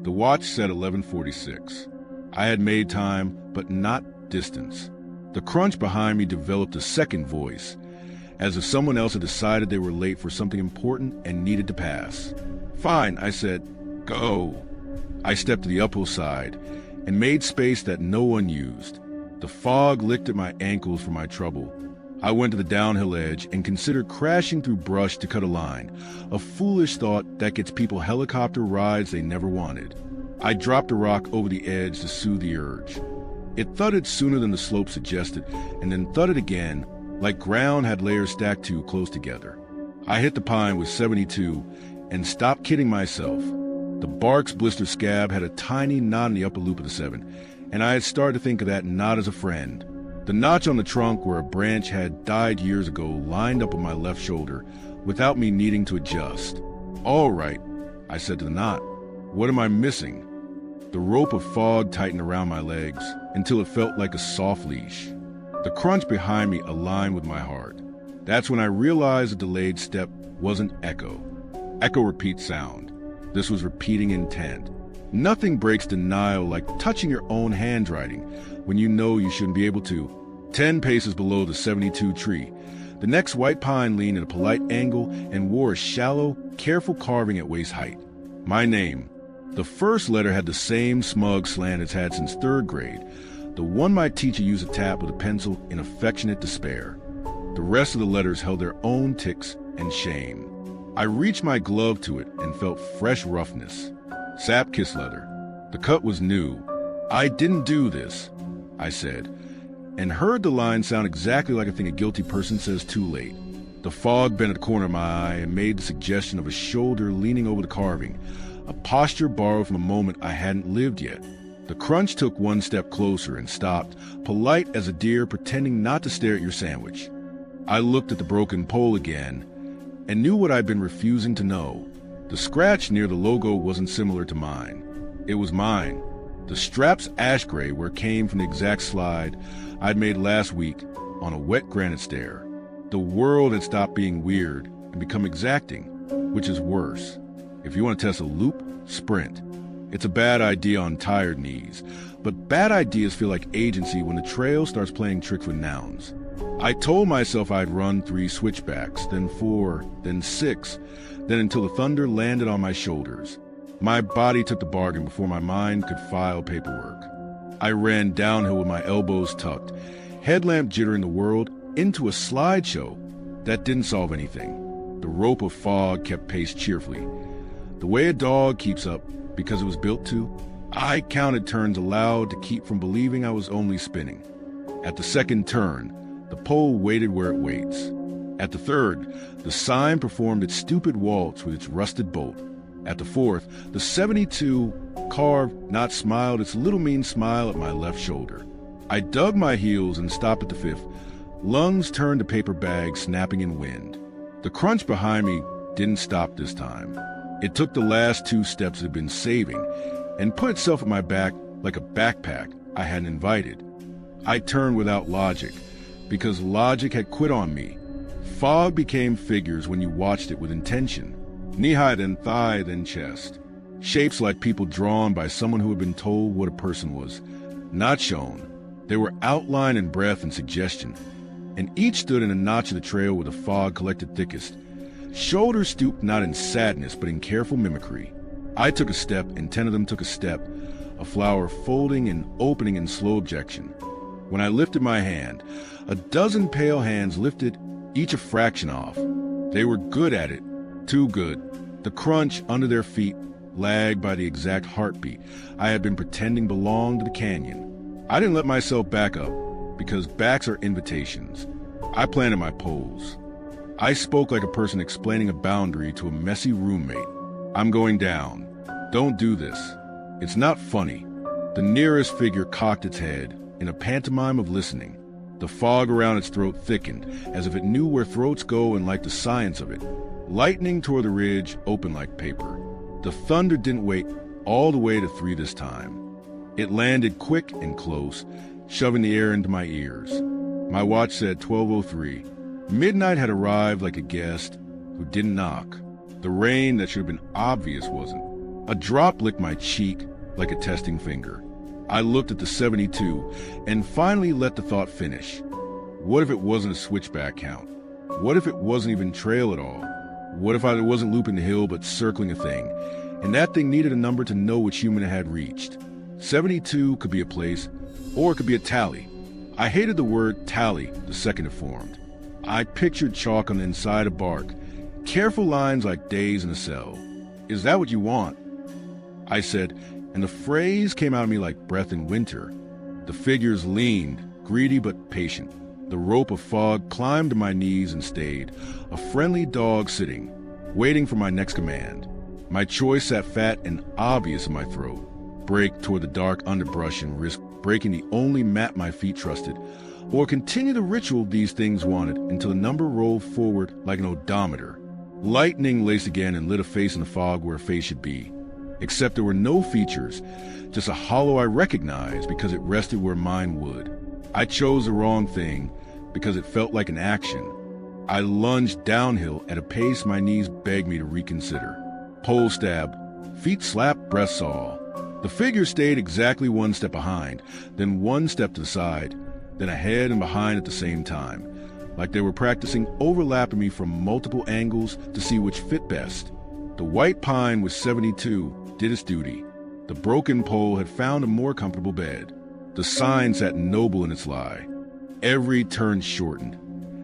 The watch said 11:46. I had made time, but not distance. The crunch behind me developed a second voice, as if someone else had decided they were late for something important and needed to pass. Fine, I said. Go. I stepped to the uphill side and made space that no one used. The fog licked at my ankles for my trouble. I went to the downhill edge and considered crashing through brush to cut a line, a foolish thought that gets people helicopter rides they never wanted. I dropped a rock over the edge to soothe the urge. It thudded sooner than the slope suggested, and then thudded again, like ground had layers stacked too close together. I hit the pine with 72 and stopped kidding myself. The bark's blister scab had a tiny knot in the upper loop of the 7, and I had started to think of that knot as a friend. The notch on the trunk where a branch had died years ago lined up on my left shoulder without me needing to adjust. All right, I said to the knot. What am I missing? The rope of fog tightened around my legs until it felt like a soft leash. The crunch behind me aligned with my heart. That's when I realized the delayed step wasn't echo. Echo repeats sound. This was repeating intent. Nothing breaks denial like touching your own handwriting when you know you shouldn't be able to. 10 paces below the 72 tree, the next white pine leaned at a polite angle and wore a shallow, careful carving at waist height. My name. The first letter had the same smug slant it's had since 3rd grade, the one my teacher used to tap with a pencil in affectionate despair. The rest of the letters held their own ticks and shame. I reached my glove to it and felt fresh roughness. Sap kiss leather. The cut was new. I didn't do this. I said, and heard the line sound exactly like a thing a guilty person says too late. The fog bent at the corner of my eye and made the suggestion of a shoulder leaning over the carving, a posture borrowed from a moment I hadn't lived yet. The crunch took one step closer and stopped, polite as a deer pretending not to stare at your sandwich. I looked at the broken pole again and knew what I'd been refusing to know. The scratch near the logo wasn't similar to mine. It was mine. The strap's ash gray where it came from the exact slide I'd made last week on a wet granite stair. The world had stopped being weird and become exacting, which is worse. If you want to test a loop, sprint. It's a bad idea on tired knees, but bad ideas feel like agency when the trail starts playing tricks with nouns. I told myself I'd run 3 switchbacks, then 4, then 6, then until the thunder landed on my shoulders. My body took the bargain before my mind could file paperwork. I ran downhill with my elbows tucked, headlamp jittering the world, into a slideshow that didn't solve anything. The rope of fog kept pace cheerfully. The way a dog keeps up because it was built to, I counted turns aloud to keep from believing I was only spinning. At the second turn, the pole waited where it waits. At the third, the sign performed its stupid waltz with its rusted bolt. At the fourth, the 72 carved, not smiled, its little mean smile at my left shoulder. I dug my heels and stopped at the fifth. Lungs turned to paper bags snapping in wind. The crunch behind me didn't stop this time. It took the last 2 steps it had been saving and put itself at my back like a backpack I hadn't invited. I turned without logic, because logic had quit on me. Fog became figures when you watched it with intention. Knee-high, then thigh, then chest. Shapes like people drawn by someone who had been told what a person was. Not shown. They were outline and breath and suggestion, and each stood in a notch of the trail where the fog collected thickest. Shoulders stooped not in sadness, but in careful mimicry. I took a step, and 10 of them took a step, a flower folding and opening in slow objection. When I lifted my hand, a dozen pale hands lifted, each a fraction off. They were good at it, too good. The crunch under their feet lagged by the exact heartbeat I had been pretending belonged to the canyon. I didn't let myself back up, because backs are invitations. I planted my pose. I spoke like a person explaining a boundary to a messy roommate. I'm going down. Don't do this. It's not funny. The nearest figure cocked its head in a pantomime of listening. The fog around its throat thickened, as if it knew where throats go and liked the science of it. Lightning tore the ridge open like paper. The thunder didn't wait all the way to 3 this time. It landed quick and close, shoving the air into my ears. My watch said 12:03. Midnight had arrived like a guest who didn't knock. The rain that should have been obvious wasn't. A drop licked my cheek like a testing finger. I looked at the 72 and finally let the thought finish. What if it wasn't a switchback count? What if it wasn't even trail at all? What if I wasn't looping the hill but circling a thing, and that thing needed a number to know which human it had reached? 72 could be a place, or it could be a tally. I hated the word tally the second it formed. I pictured chalk on the inside of bark, careful lines like days in a cell. Is that what you want? I said, and the phrase came out of me like breath in winter. The figures leaned, greedy but patient. The rope of fog climbed to my knees and stayed, a friendly dog sitting, waiting for my next command. My choice sat fat and obvious in my throat. Break toward the dark underbrush and risk breaking the only map my feet trusted, or continue the ritual these things wanted until the number rolled forward like an odometer. Lightning laced again and lit a face in the fog where a face should be. Except there were no features, just a hollow I recognized because it rested where mine would. I chose the wrong thing because it felt like an action. I lunged downhill at a pace my knees begged me to reconsider. Pole stab, feet slap, breath saw. The figure stayed exactly 1 step behind, then 1 step to the side, then ahead and behind at the same time, like they were practicing overlapping me from multiple angles to see which fit best. The white pine with 72 did its duty. The broken pole had found a more comfortable bed. The sign sat noble in its lie. Every turn shortened,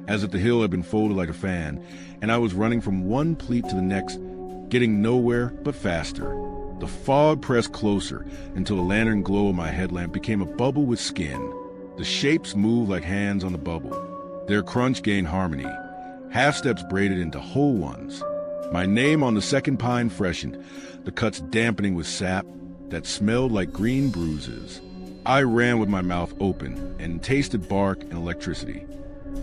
as if the hill had been folded like a fan, and I was running from one pleat to the next, getting nowhere but faster. The fog pressed closer until the lantern glow of my headlamp became a bubble with skin. The shapes moved like hands on the bubble. Their crunch gained harmony. Half steps braided into whole ones. My name on the second pine freshened, the cuts dampening with sap that smelled like green bruises. I ran with my mouth open and tasted bark and electricity.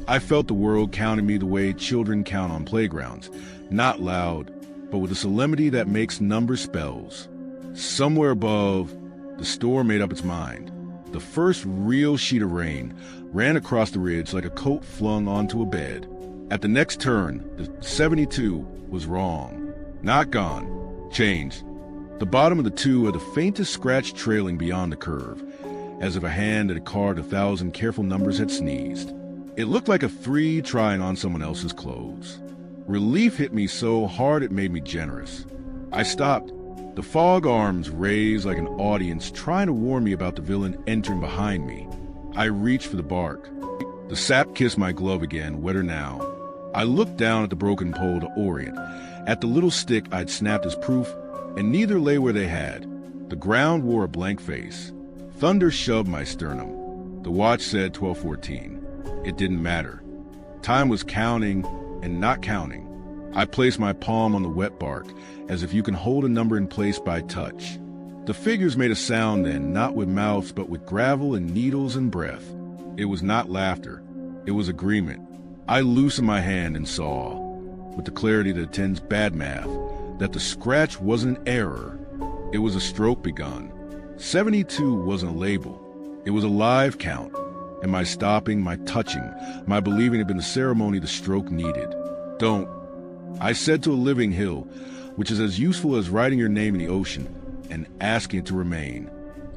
I felt the world counting me the way children count on playgrounds, not loud, but with a solemnity that makes number spells. Somewhere above, the store made up its mind. The first real sheet of rain ran across the ridge like a coat flung onto a bed. At the next turn, the 72 was wrong. Not gone. Changed. The bottom of the 2 had the faintest scratch trailing beyond the curve, as if a hand that had carved 1,000 careful numbers had sneezed. It looked like a 3 trying on someone else's clothes. Relief hit me so hard it made me generous. I stopped. The fog arms raised like an audience trying to warn me about the villain entering behind me. I reached for the bark. The sap kissed my glove again, wetter now. I looked down at the broken pole to orient, at the little stick I'd snapped as proof, and neither lay where they had. The ground wore a blank face. Thunder shoved my sternum. The watch said 12:14. It didn't matter. Time was counting and not counting. I placed my palm on the wet bark, as if you can hold a number in place by touch. The figures made a sound then, not with mouths, but with gravel and needles and breath. It was not laughter. It was agreement. I loosened my hand and saw, with the clarity that attends bad math, that the scratch wasn't an error. It was a stroke begun. 72 wasn't a label. It was a live count. And my stopping, my touching, my believing had been the ceremony the stroke needed. Don't. I said to a living hill, which is as useful as writing your name in the ocean and asking it to remain.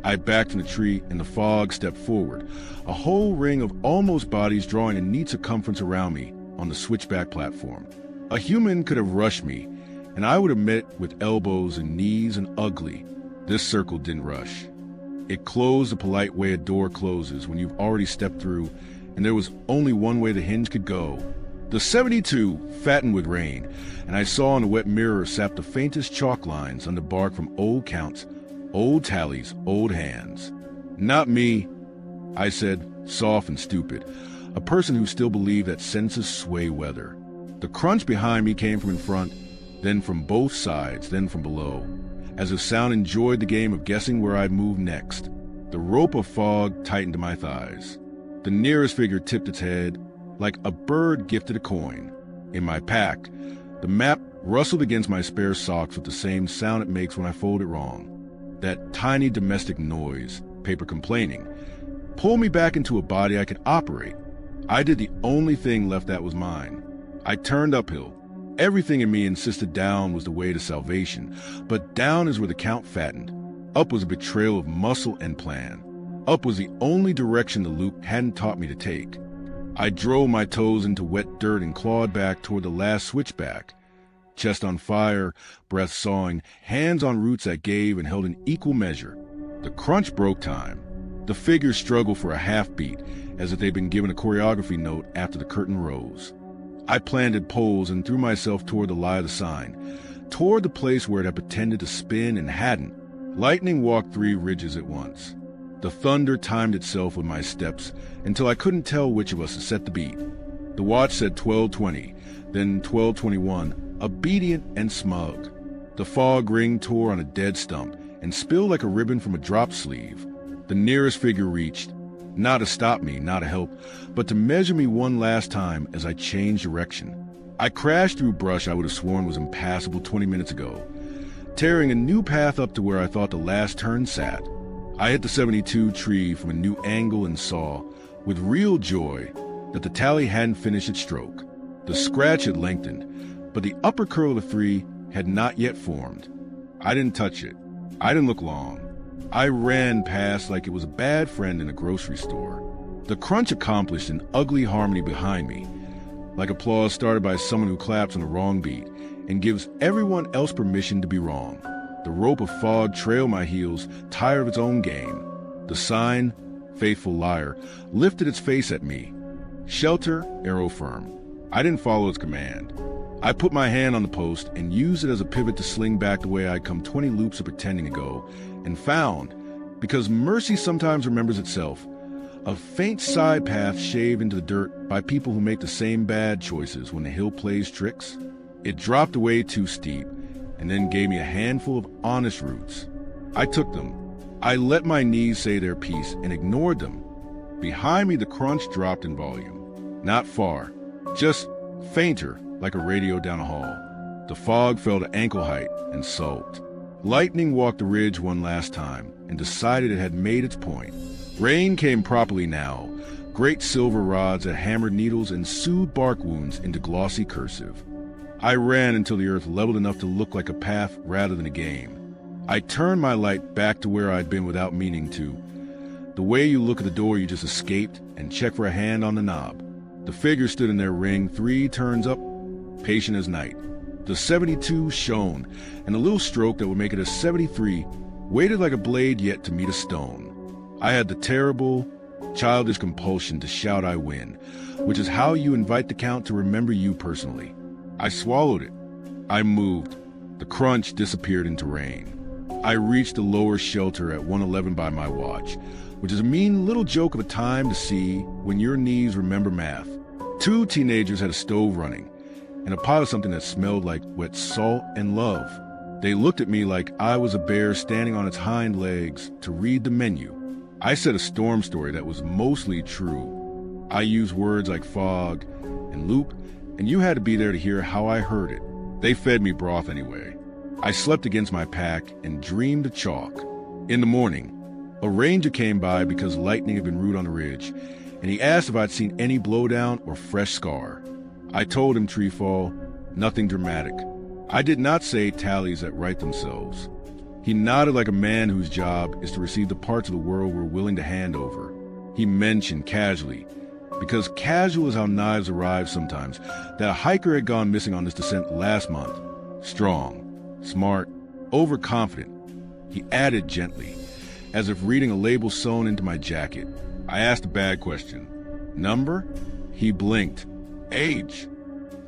I backed from the tree and the fog stepped forward, a whole ring of almost bodies drawing a neat circumference around me on the switchback platform. A human could have rushed me, and I would have met with elbows and knees and ugly. This circle didn't rush. It closed the polite way a door closes when you've already stepped through, and there was only one way the hinge could go. The 72 fattened with rain, and I saw in the wet mirror sap the faintest chalk lines on the bark from old counts, old tallies, old hands. Not me, I said, soft and stupid, a person who still believed that senses sway weather. The crunch behind me came from in front, then from both sides, then from below, as if sound enjoyed the game of guessing where I'd move next. The rope of fog tightened to my thighs. The nearest figure tipped its head, like a bird gifted a coin. In my pack, the map rustled against my spare socks with the same sound it makes when I fold it wrong. That tiny domestic noise, paper complaining, pulled me back into a body I could operate. I did the only thing left that was mine. I turned uphill. Everything in me insisted down was the way to salvation, but down is where the count fattened. Up was a betrayal of muscle and plan. Up was the only direction the loop hadn't taught me to take. I drove my toes into wet dirt and clawed back toward the last switchback. Chest on fire, breath sawing, hands on roots that gave and held in equal measure. The crunch broke time. The figures struggled for a half beat, as if they'd been given a choreography note after the curtain rose. I planted poles and threw myself toward the lie of the sign, toward the place where it had pretended to spin and hadn't. Lightning walked 3 ridges at once. The thunder timed itself with my steps until I couldn't tell which of us had set the beat. The watch said 12:20, then 12:21, obedient and smug. The fog ring tore on a dead stump and spilled like a ribbon from a drop sleeve. The nearest figure reached, not to stop me, not to help, but to measure me one last time as I changed direction. I crashed through brush I would have sworn was impassable 20 minutes ago, tearing a new path up to where I thought the last turn sat. I hit the 72 tree from a new angle and saw, with real joy, that the tally hadn't finished its stroke. The scratch had lengthened, but the upper curl of the 3 had not yet formed. I didn't touch it. I didn't look long. I ran past like it was a bad friend in a grocery store. The crunch accomplished an ugly harmony behind me, like applause started by someone who claps on the wrong beat and gives everyone else permission to be wrong. The rope of fog trailed my heels, tired of its own game. The sign, faithful liar, lifted its face at me. Shelter, arrow firm. I didn't follow its command. I put my hand on the post and used it as a pivot to sling back the way I'd come 20 loops of pretending to go, and found, because mercy sometimes remembers itself, A faint side path shaved into the dirt by people who make the same bad choices when the hill plays tricks. It dropped away too steep, and then gave me a handful of honest roots. I took them. I let my knees say their piece and ignored them. Behind me, the crunch dropped in volume. Not far, just fainter, like a radio down a hall. The fog fell to ankle height and sulked. Lightning walked the ridge one last time and decided it had made its point. Rain came properly now, great silver rods that hammered needles and sewed bark wounds into glossy cursive. I ran until the earth leveled enough to look like a path rather than a game. I turned my light back to where I'd been without meaning to. The way you look at the door you just escaped and check for a hand on the knob. The figure stood in their ring 3 turns up, patient as night. The 72 shone, and a little stroke that would make it a 73 waited like a blade yet to meet a stone. I had the terrible, childish compulsion to shout I win, which is how you invite the count to remember you personally. I swallowed it. I moved. The crunch disappeared into rain. I reached the lower shelter at 1:11 by my watch, which is a mean little joke of a time to see when your knees remember math. 2 teenagers had a stove running, and a pot of something that smelled like wet salt and love. They looked at me like I was a bear standing on its hind legs to read the menu. I said a storm story that was mostly true. I used words like fog and loop, and you had to be there to hear how I heard it. They fed me broth anyway. I slept against my pack and dreamed of chalk. In the morning, a ranger came by because lightning had been rude on the ridge, and he asked if I'd seen any blowdown or fresh scar. I told him treefall, nothing dramatic. I did not say tallies that write themselves. He nodded like a man whose job is to receive the parts of the world we're willing to hand over. He mentioned casually, because casual is how knives arrive sometimes, that a hiker had gone missing on this descent last month. Strong, smart, overconfident. He added gently, as if reading a label sewn into my jacket. I asked a bad question. Number? He blinked. Age?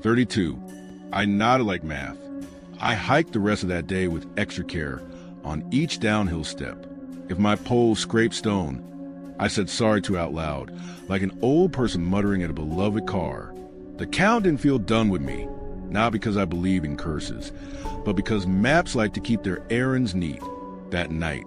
32. I nodded like math. I hiked the rest of that day with extra care on each downhill step. If my pole scraped stone, I said sorry to out loud, like an old person muttering at a beloved car. The count didn't feel done with me, not because I believe in curses, but because maps like to keep their errands neat. That night,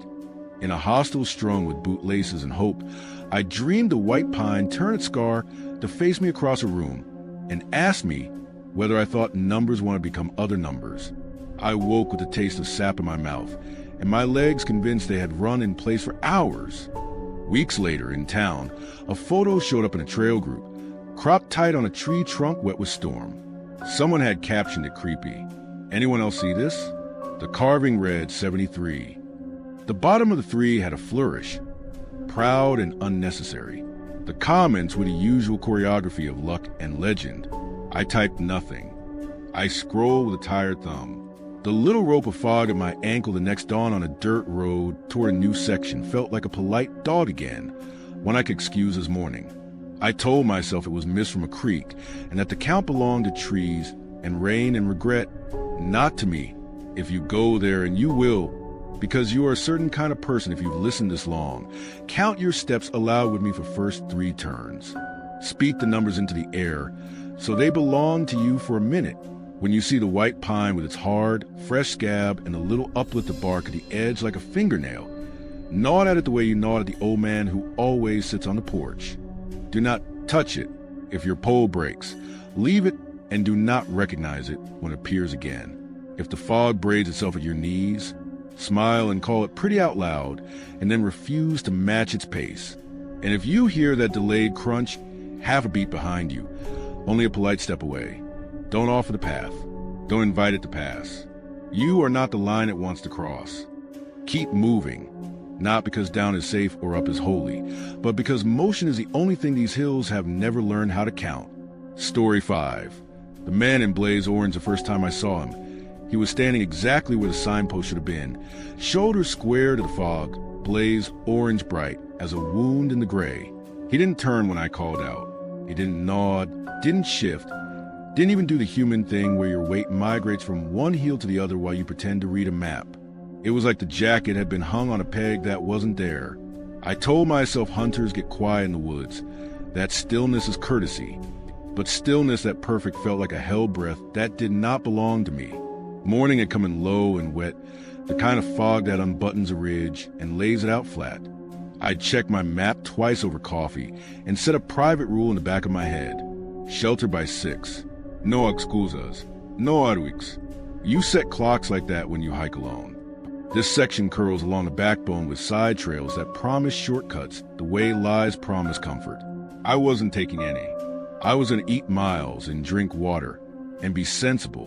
in a hostel strung with bootlaces and hope, I dreamed the white pine turned its scar to face me across a room and asked me whether I thought numbers want to become other numbers. I woke with a taste of sap in my mouth, and my legs convinced they had run in place for hours. Weeks later, in town, a photo showed up in a trail group, cropped tight on a tree trunk wet with storm. Someone had captioned it creepy. Anyone else see this? The carving read 73. The bottom of the 3 had a flourish, proud and unnecessary. The comments were the usual choreography of luck and legend. I typed nothing. I scrolled with a tired thumb. The little rope of fog at my ankle the next dawn on a dirt road toward a new section felt like a polite dog again, one I could excuse as morning. I told myself it was mist from a creek, and that the count belonged to trees and rain and regret, not to me. If you go there, and you will, because you are a certain kind of person if you've listened this long, count your steps aloud with me for first 3 turns. Speak the numbers into the air, so they belong to you for a minute. When you see the white pine with its hard, fresh scab and a little uplifted bark at the edge like a fingernail, gnaw at it the way you gnaw at the old man who always sits on the porch. Do not touch it if your pole breaks. Leave it and do not recognize it when it appears again. If the fog braids itself at your knees, smile and call it pretty out loud, and then refuse to match its pace. And if you hear that delayed crunch half a beat behind you, only a polite step away. Don't offer the path. Don't invite it to pass. You are not the line it wants to cross. Keep moving, not because down is safe or up is holy, but because motion is the only thing these hills have never learned how to count. Story 5. The man in blaze orange the first time I saw him. He was standing exactly where the signpost should have been, shoulders square to the fog, blaze orange bright as a wound in the gray. He didn't turn when I called out. He didn't nod, didn't shift, didn't even do the human thing where your weight migrates from one heel to the other while you pretend to read a map. It was like the jacket had been hung on a peg that wasn't there. I told myself hunters get quiet in the woods, that stillness is courtesy, but stillness that perfect felt like a hell breath that did not belong to me. Morning had come in low and wet, the kind of fog that unbuttons a ridge and lays it out flat. I'd checked my map twice over coffee and set a private rule in the back of my head. Shelter by 6. No excusas. No argues. You set clocks like that when you hike alone. This section curls along the backbone with side trails that promise shortcuts the way lies promise comfort. I wasn't taking any. I was going to eat miles and drink water and be sensible,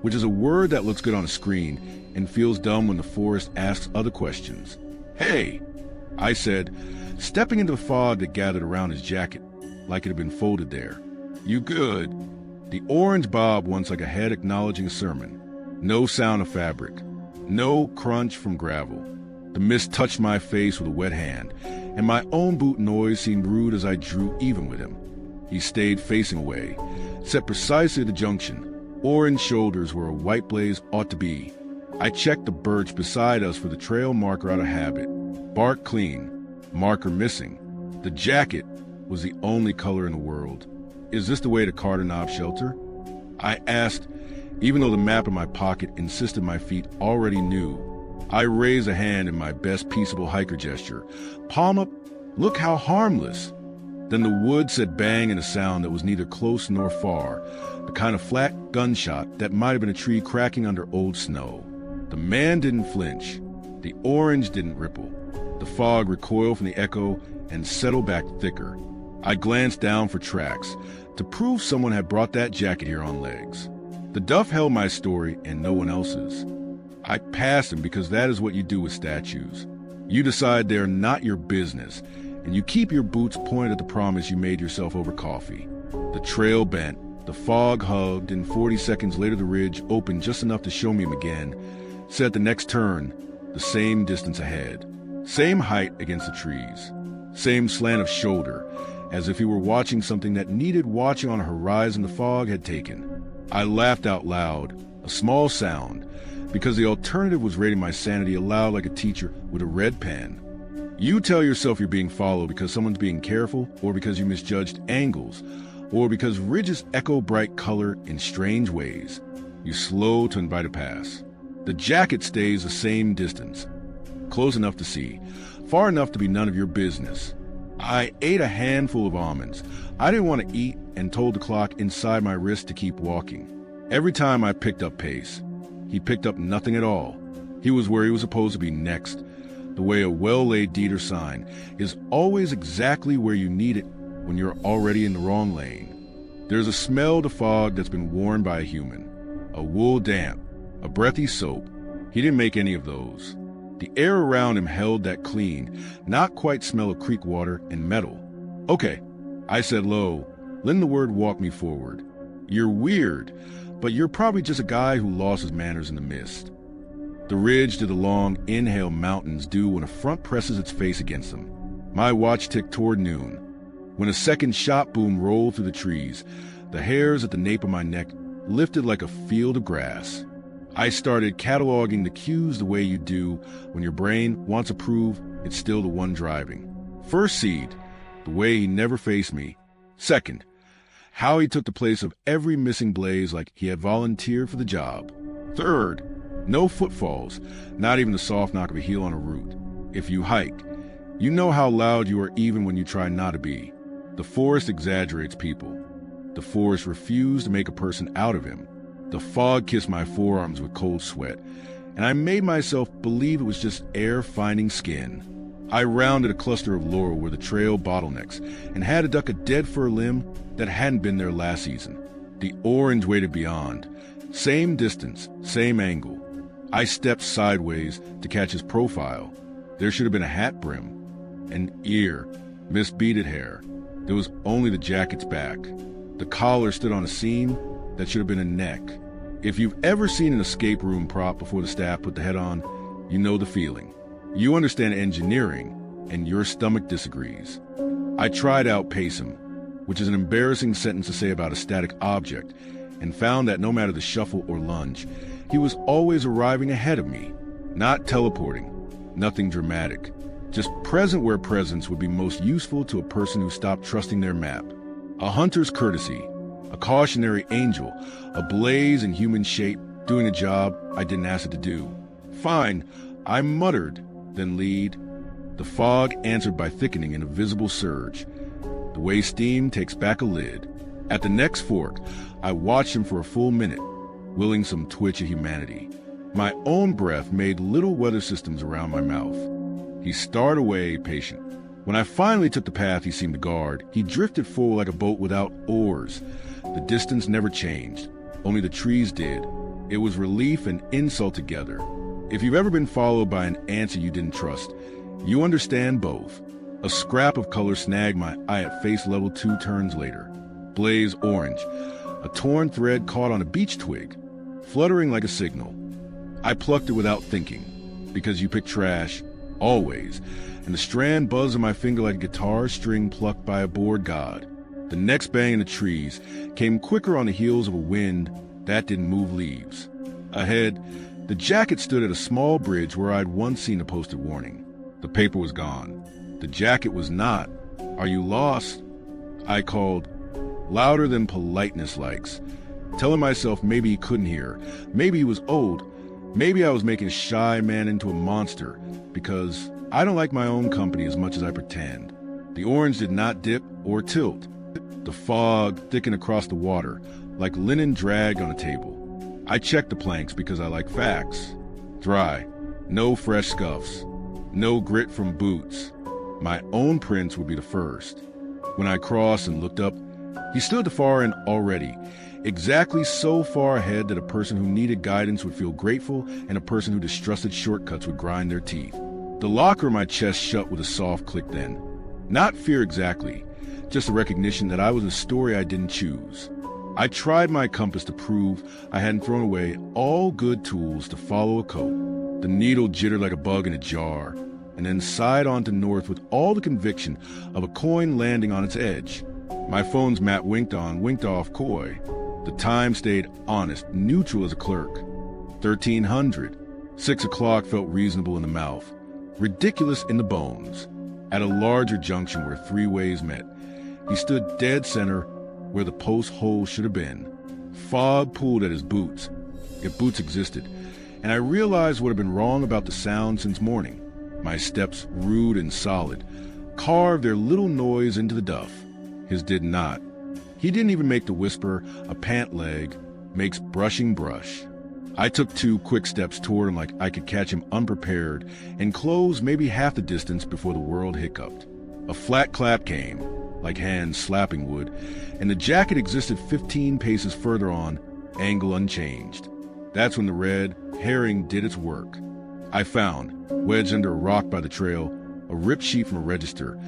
which is a word that looks good on a screen and feels dumb when the forest asks other questions. Hey, I said, stepping into the fog that gathered around his jacket like it had been folded there. You good? The orange bobbed once like a head acknowledging a sermon. No sound of fabric. No crunch from gravel. The mist touched my face with a wet hand, and my own boot noise seemed rude as I drew even with him. He stayed facing away, set precisely at the junction, orange shoulders where a white blaze ought to be. I checked the birch beside us for the trail marker out of habit. Bark clean, marker missing. The jacket was the only color in the world. Is this the way to Carter Knob Shelter? I asked, even though the map in my pocket insisted my feet already knew. I raised a hand in my best peaceable hiker gesture. Palm up, look how harmless. Then the wood said bang in a sound that was neither close nor far, the kind of flat gunshot that might have been a tree cracking under old snow. The man didn't flinch. The orange didn't ripple. The fog recoiled from the echo and settled back thicker. I glanced down for tracks to prove someone had brought that jacket here on legs. The duff held my story and no one else's. I passed him because that is what you do with statues. You decide they're not your business, and you keep your boots pointed at the promise you made yourself over coffee. The trail bent, the fog hugged, and 40 seconds later the ridge opened just enough to show me him again. Said at the next turn, the same distance ahead. Same height against the trees. Same slant of shoulder, as if he were watching something that needed watching on a horizon the fog had taken. I laughed out loud, a small sound, because the alternative was rating my sanity aloud like a teacher with a red pen. You tell yourself you're being followed because someone's being careful, or because you misjudged angles, or because ridges echo bright color in strange ways. You slow to invite a pass. The jacket stays the same distance, close enough to see, far enough to be none of your business. I ate a handful of almonds. I didn't want to eat and told the clock inside my wrist to keep walking. Every time I picked up pace, he picked up nothing at all. He was where he was supposed to be next, the way a well-laid deed or sign is always exactly where you need it when you're already in the wrong lane. There's a smell to fog that's been worn by a human, a wool damp, a breathy soap. He didn't make any of those. The air around him held that clean, not quite smell of creek water and metal. Okay, I said low, letting the word walk me forward. You're weird, but you're probably just a guy who lost his manners in the mist. The ridge did the long inhale mountains do when a front presses its face against them. My watch ticked toward noon. When a second shot boom rolled through the trees, the hairs at the nape of my neck lifted like a field of grass. I started cataloging the cues the way you do when your brain wants to prove it's still the one driving. First seed, the way he never faced me. Second, how he took the place of every missing blaze like he had volunteered for the job. Third, no footfalls, not even the soft knock of a heel on a root. If you hike, you know how loud you are even when you try not to be. The forest exaggerates people. The forest refused to make a person out of him. The fog kissed my forearms with cold sweat, and I made myself believe it was just air finding skin. I rounded a cluster of laurel where the trail bottlenecks and had to duck a dead fir limb that hadn't been there last season. The orange waited beyond. Same distance, same angle. I stepped sideways to catch his profile. There should have been a hat brim, an ear, misbeaded hair. There was only the jacket's back. The collar stood on a seam that should have been a neck. If you've ever seen an escape room prop before the staff put the head on, you know the feeling. You understand engineering, and your stomach disagrees. I tried to outpace him, which is an embarrassing sentence to say about a static object, and found that no matter the shuffle or lunge, he was always arriving ahead of me, not teleporting, nothing dramatic, Just present where presence would be most useful to a person who stopped trusting their map. A hunter's courtesy, a cautionary angel, a blaze in human shape, doing a job I didn't ask it to do. Fine, I muttered, then lead. The fog answered by thickening in a visible surge. The way steam takes back a lid. At the next fork, I watched him for a full minute, willing some twitch of humanity. My own breath made little weather systems around my mouth. He starred away, patient. When I finally took the path he seemed to guard, he drifted forward like a boat without oars. The distance never changed, only the trees did. It was relief and insult together. If you've ever been followed by an answer you didn't trust, you understand both. A scrap of color snagged my eye at face level 2 turns later. Blaze orange. A torn thread caught on a beech twig, fluttering like a signal. I plucked it without thinking, because you pick trash, always, and the strand buzzed on my finger like a guitar string plucked by a bored god. The next bang in the trees came quicker on the heels of a wind that didn't move leaves. Ahead, the jacket stood at a small bridge where I'd once seen a posted warning. The paper was gone. The jacket was not. Are you lost? I called, louder than politeness likes, telling myself maybe he couldn't hear, maybe he was old, maybe I was making a shy man into a monster, because I don't like my own company as much as I pretend. The orange did not dip or tilt. The fog thickened across the water, like linen dragged on a table. I checked the planks because I like facts. Dry, no fresh scuffs, no grit from boots. My own prints would be the first. When I crossed and looked up, he stood at the far end already, exactly so far ahead that a person who needed guidance would feel grateful and a person who distrusted shortcuts would grind their teeth. The locker in my chest shut with a soft click then. Not fear exactly, just a recognition that I was a story I didn't choose. I tried my compass to prove I hadn't thrown away all good tools to follow a coat. The needle jittered like a bug in a jar, and then sighed on to north with all the conviction of a coin landing on its edge. My phone's map winked on, winked off coy. The time stayed honest, neutral as a clerk. 1300. 6 o'clock felt reasonable in the mouth, ridiculous in the bones. At a larger junction where 3 ways met, he stood dead center where the post hole should have been. Fog pulled at his boots, if boots existed, and I realized what had been wrong about the sound since morning. My steps, rude and solid, carved their little noise into the duff. His did not. He didn't even make the whisper a pant leg makes brushing brush. I took 2 quick steps toward him like I could catch him unprepared and close maybe half the distance before the world hiccuped. A flat clap came, like hands slapping wood, and the jacket existed 15 paces further on, angle unchanged. That's when the red herring did its work. I found, wedged under a rock by the trail, a ripped sheet from a register,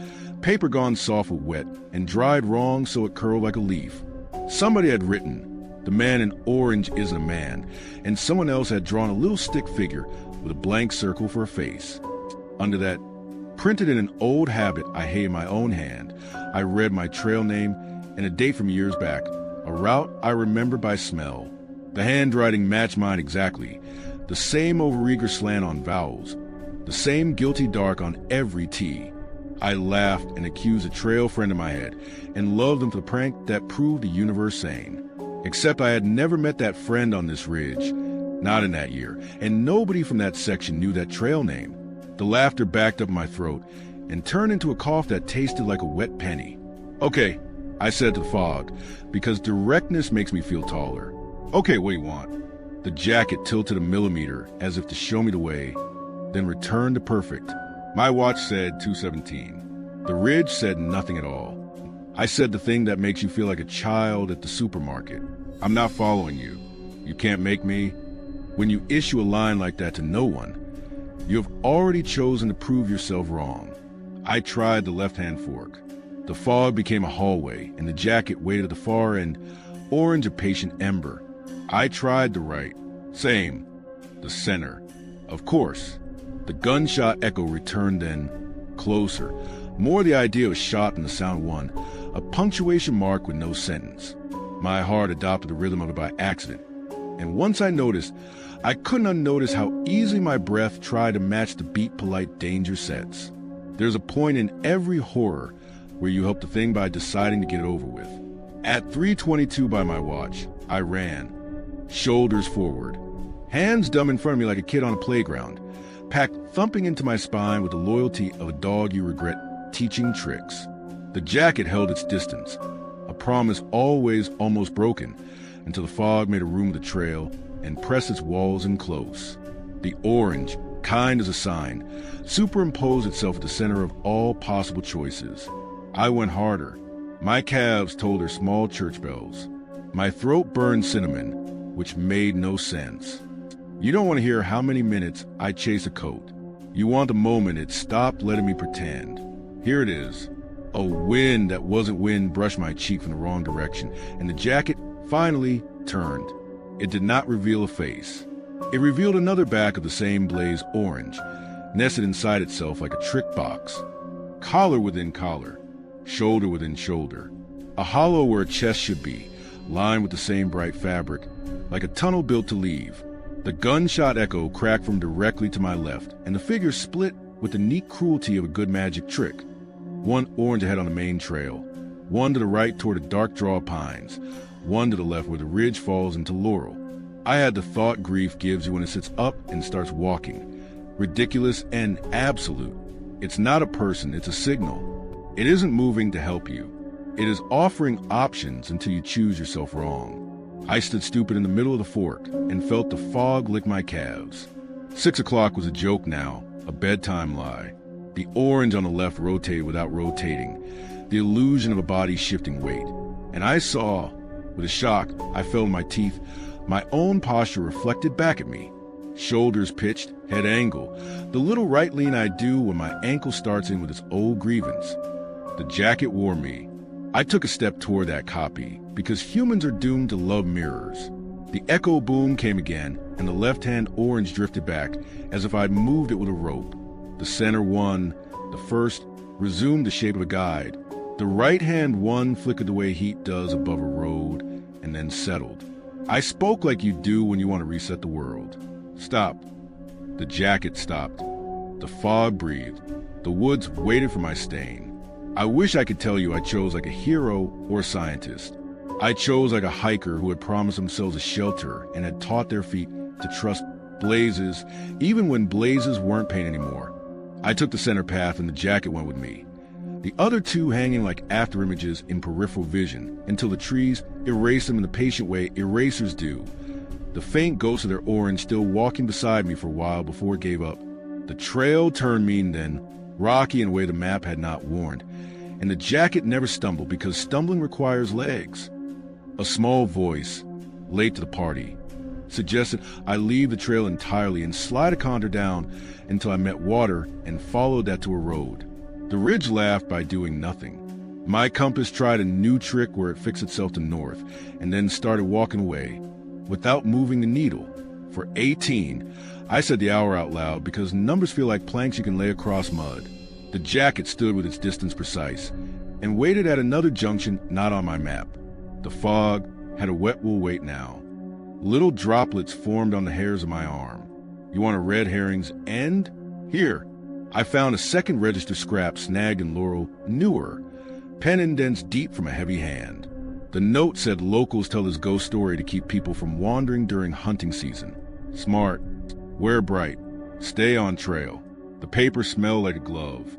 paper gone soft with wet, and dried wrong so it curled like a leaf. Somebody had written, "The man in orange isn't a man," and someone else had drawn a little stick figure with a blank circle for a face. Under that, printed in an old habit I hated my own hand, I read my trail name and a date from years back, a route I remember by smell. The handwriting matched mine exactly, the same overeager slant on vowels, the same guilty dark on every T. I laughed and accused a trail friend in my head and loved them for the prank that proved the universe sane. Except I had never met that friend on this ridge, not in that year, and nobody from that section knew that trail name. The laughter backed up my throat and turned into a cough that tasted like a wet penny. "Okay," I said to the fog, because directness makes me feel taller. "Okay, what do you want?" The jacket tilted a millimeter as if to show me the way, then returned to perfect. My watch said 2:17. The ridge said nothing at all. I said the thing that makes you feel like a child at the supermarket. "I'm not following you. You can't make me." When you issue a line like that to no one, you have already chosen to prove yourself wrong. I tried the left-hand fork. The fog became a hallway, and the jacket waited at the far end, orange a patient ember. I tried the right. Same. The center. Of course. The gunshot echo returned then, closer. More the idea of a shot than the sound of one, a punctuation mark with no sentence. My heart adopted the rhythm of it by accident. And once I noticed, I couldn't unnotice how easily my breath tried to match the beat polite danger sets. There's a point in every horror where you help the thing by deciding to get it over with. At 3:22 by my watch, I ran, shoulders forward, hands dumb in front of me like a kid on a playground, packed thumping into my spine with the loyalty of a dog you regret teaching tricks. The jacket held its distance, a promise always almost broken, until the fog made a room of the trail and pressed its walls in close. The orange, kind as a sign, superimposed itself at the center of all possible choices. I went harder. My calves told their small church bells. My throat burned cinnamon, which made no sense. You don't want to hear how many minutes I chased a coat. You want the moment it stopped letting me pretend. Here it is. A wind that wasn't wind brushed my cheek from the wrong direction, and the jacket finally turned. It did not reveal a face. It revealed another back of the same blaze orange, nested inside itself like a trick box. Collar within collar, shoulder within shoulder. A hollow where a chest should be, lined with the same bright fabric, like a tunnel built to leave. The gunshot echo cracked from directly to my left, and the figure split with the neat cruelty of a good magic trick. One orange ahead on the main trail, one to the right toward the dark draw of pines, one to the left where the ridge falls into laurel. I had the thought grief gives you when it sits up and starts walking. Ridiculous and absolute. It's not a person, it's a signal. It isn't moving to help you. It is offering options until you choose yourself wrong. I stood stupid in the middle of the fork and felt the fog lick my calves. 6 o'clock was a joke now, a bedtime lie. The orange on the left rotated without rotating, the illusion of a body shifting weight. And I saw, with a shock, I felt in my teeth, my own posture reflected back at me. Shoulders pitched, head angle, the little right lean I do when my ankle starts in with its old grievance. The jacket wore me. I took a step toward that copy, because humans are doomed to love mirrors. The echo boom came again, and the left-hand orange drifted back, as if I'd moved it with a rope. The center one, the first, resumed the shape of a guide. The right-hand one flickered the way heat does above a road, and then settled. I spoke like you do when you want to reset the world. Stop. The jacket stopped. The fog breathed. The woods waited for my stain. I wish I could tell you I chose like a hero or a scientist. I chose like a hiker who had promised themselves a shelter and had taught their feet to trust blazes, even when blazes weren't pain anymore. I took the center path and the jacket went with me. The other two hanging like after images in peripheral vision until the trees erased them in the patient way erasers do. The faint ghost of their orange still walking beside me for a while before it gave up. The trail turned mean then, rocky in a way the map had not warned, and the jacket never stumbled because stumbling requires legs. A small voice, late to the party, suggested I leave the trail entirely and slide a contour down until I met water and followed that to a road. The ridge laughed by doing nothing. My compass tried a new trick where it fixed itself to north and then started walking away without moving the needle. For 18, I said the hour out loud because numbers feel like planks you can lay across mud. The jacket stood with its distance precise and waited at another junction not on my map. The fog had a wet wool weight now. Little droplets formed on the hairs of my arm. You want a red herring's end? Here. I found a second register scrap snagged in laurel, newer, pen indents deep from a heavy hand. The note said locals tell this ghost story to keep people from wandering during hunting season. Smart. Wear bright. Stay on trail. The paper smelled like a glove.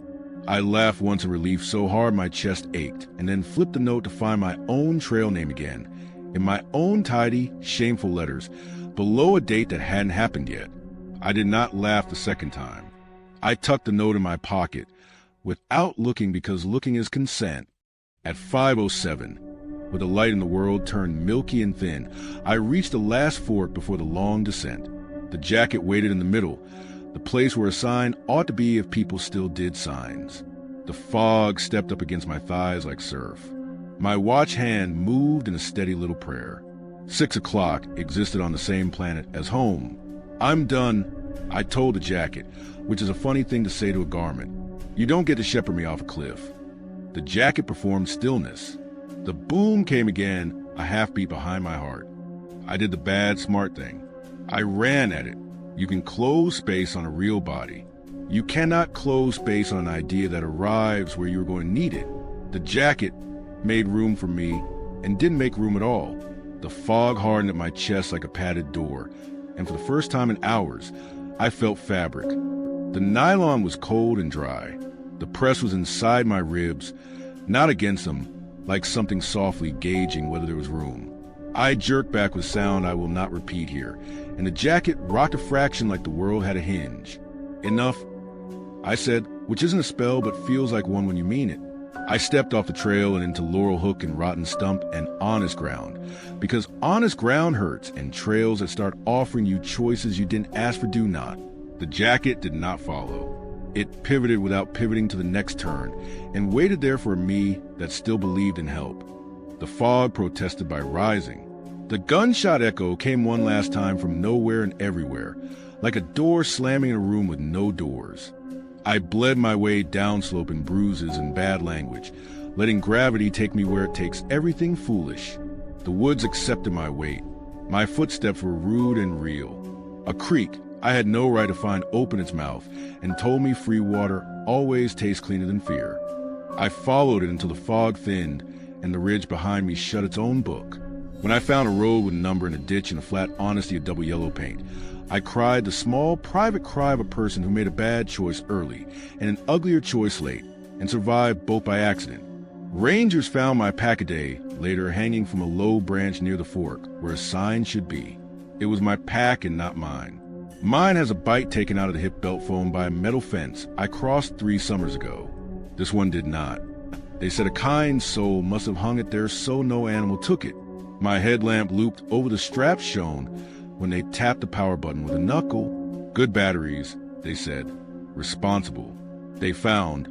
I laughed once in relief so hard my chest ached, and then flipped the note to find my own trail name again, in my own tidy, shameful letters, below a date that hadn't happened yet. I did not laugh the second time. I tucked the note in my pocket, without looking because looking is consent. At 5:07, with the light in the world turned milky and thin, I reached the last fork before the long descent. The jacket waited in the middle, the place where a sign ought to be if people still did signs. The fog stepped up against my thighs like surf. My watch hand moved in a steady little prayer. 6 o'clock existed on the same planet as home. I'm done, I told the jacket, which is a funny thing to say to a garment. You don't get to shepherd me off a cliff. The jacket performed stillness. The boom came again, a half beat behind my heart. I did the bad, smart thing. I ran at it. You can close space on a real body. You cannot close space on an idea that arrives where you're going to need it. The jacket made room for me and didn't make room at all. The fog hardened at my chest like a padded door, and for the first time in hours, I felt fabric. The nylon was cold and dry. The press was inside my ribs, not against them, like something softly gauging whether there was room. I jerked back with sound I will not repeat here, and the jacket rocked a fraction like the world had a hinge. Enough, I said, which isn't a spell but feels like one when you mean it. I stepped off the trail and into laurel hook and rotten stump and honest ground, because honest ground hurts, and trails that start offering you choices you didn't ask for do not. The jacket did not follow. It pivoted without pivoting to the next turn, and waited there for me that still believed in help. The fog protested by rising. The gunshot echo came one last time from nowhere and everywhere, like a door slamming in a room with no doors. I bled my way downslope in bruises and bad language, letting gravity take me where it takes everything foolish. The woods accepted my weight. My footsteps were rude and real. A creek I had no right to find opened its mouth and told me free water always tastes cleaner than fear. I followed it until the fog thinned and the ridge behind me shut its own book. When I found a road with a number and a ditch and a flat honesty of double yellow paint, I cried the small, private cry of a person who made a bad choice early and an uglier choice late, and survived both by accident. Rangers found my pack-a-day later hanging from a low branch near the fork, where a sign should be. It was my pack and not mine. Mine has a bite taken out of the hip belt foam by a metal fence I crossed 3 summers ago. This one did not. They said a kind soul must have hung it there so no animal took it. My headlamp looped over the straps shown when they tapped the power button with a knuckle. Good batteries, they said. Responsible. They found,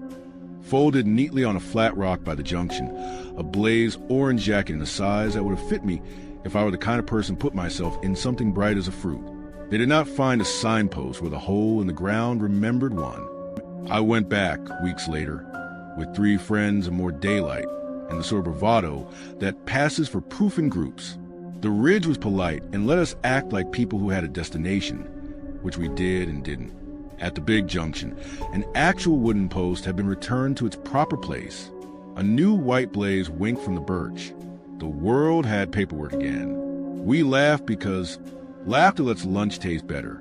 folded neatly on a flat rock by the junction, a blaze orange jacket in a size that would have fit me if I were the kind of person put myself in something bright as a fruit. They did not find a signpost with a hole in the ground, remembered one. I went back weeks later with 3 friends and more daylight and the sort of bravado that passes for proof in groups. The ridge was polite and let us act like people who had a destination, which we did and didn't. At the big junction, an actual wooden post had been returned to its proper place. A new white blaze winked from the birch. The world had paperwork again. We laughed because laughter lets lunch taste better.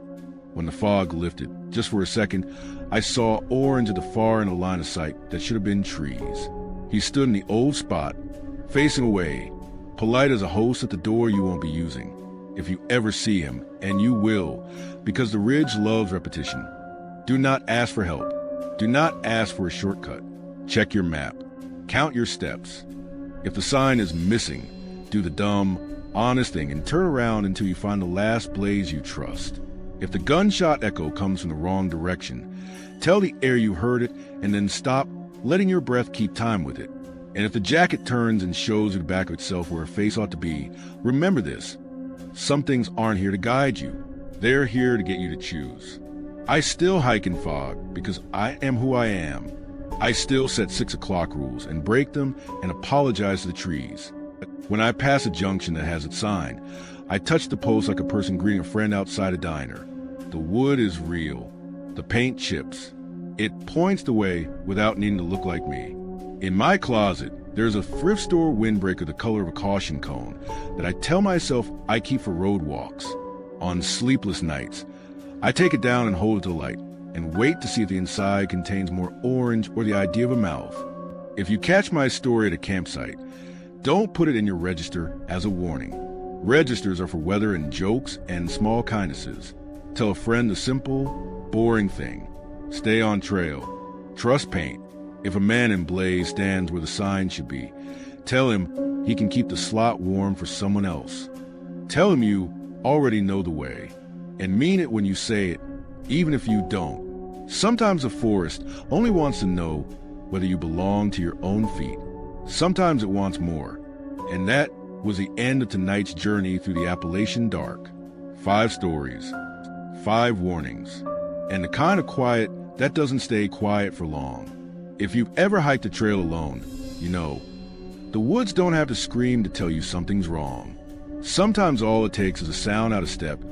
When the fog lifted, just for a second, I saw orange at the far end of line of sight that should have been trees. He stood in the old spot, facing away, polite as a host at the door you won't be using, if you ever see him, and you will, because the ridge loves repetition. Do not ask for help. Do not ask for a shortcut. Check your map. Count your steps. If the sign is missing, do the dumb, honest thing and turn around until you find the last blaze you trust. If the gunshot echo comes from the wrong direction, tell the air you heard it and then stop, letting your breath keep time with it. And if the jacket turns and shows you the back of itself where a face ought to be, remember this. Some things aren't here to guide you. They're here to get you to choose. I still hike in fog because I am who I am. I still set 6 o'clock rules and break them and apologize to the trees. When I pass a junction that has its sign, I touch the post like a person greeting a friend outside a diner. The wood is real. The paint chips. It points the way without needing to look like me. In my closet, there's a thrift store windbreaker the color of a caution cone that I tell myself I keep for road walks. On sleepless nights, I take it down and hold it to the light and wait to see if the inside contains more orange or the idea of a mouth. If you catch my story at a campsite, don't put it in your register as a warning. Registers are for weather and jokes and small kindnesses. Tell a friend the simple, boring thing. Stay on trail. Trust paint. If a man in blaze stands where the sign should be, tell him he can keep the slot warm for someone else. Tell him you already know the way, and mean it when you say it, even if you don't. Sometimes the forest only wants to know whether you belong to your own feet. Sometimes it wants more. And that was the end of tonight's journey through the Appalachian dark. 5 stories, 5 warnings, and the kind of quiet that doesn't stay quiet for long. If you've ever hiked a trail alone, you know, the woods don't have to scream to tell you something's wrong. Sometimes all it takes is a sound out of step,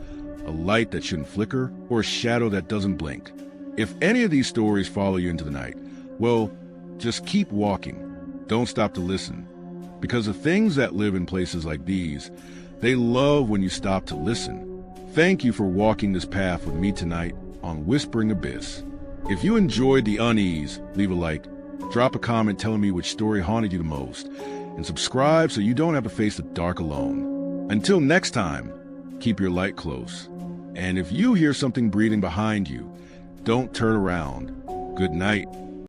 a light that shouldn't flicker, or a shadow that doesn't blink. If any of these stories follow you into the night, well, just keep walking. Don't stop to listen. Because the things that live in places like these, they love when you stop to listen. Thank you for walking this path with me tonight on Whispering Abyss. If you enjoyed the unease, leave a like, drop a comment telling me which story haunted you the most, and subscribe so you don't have to face the dark alone. Until next time, keep your light close. And if you hear something breathing behind you, don't turn around. Good night.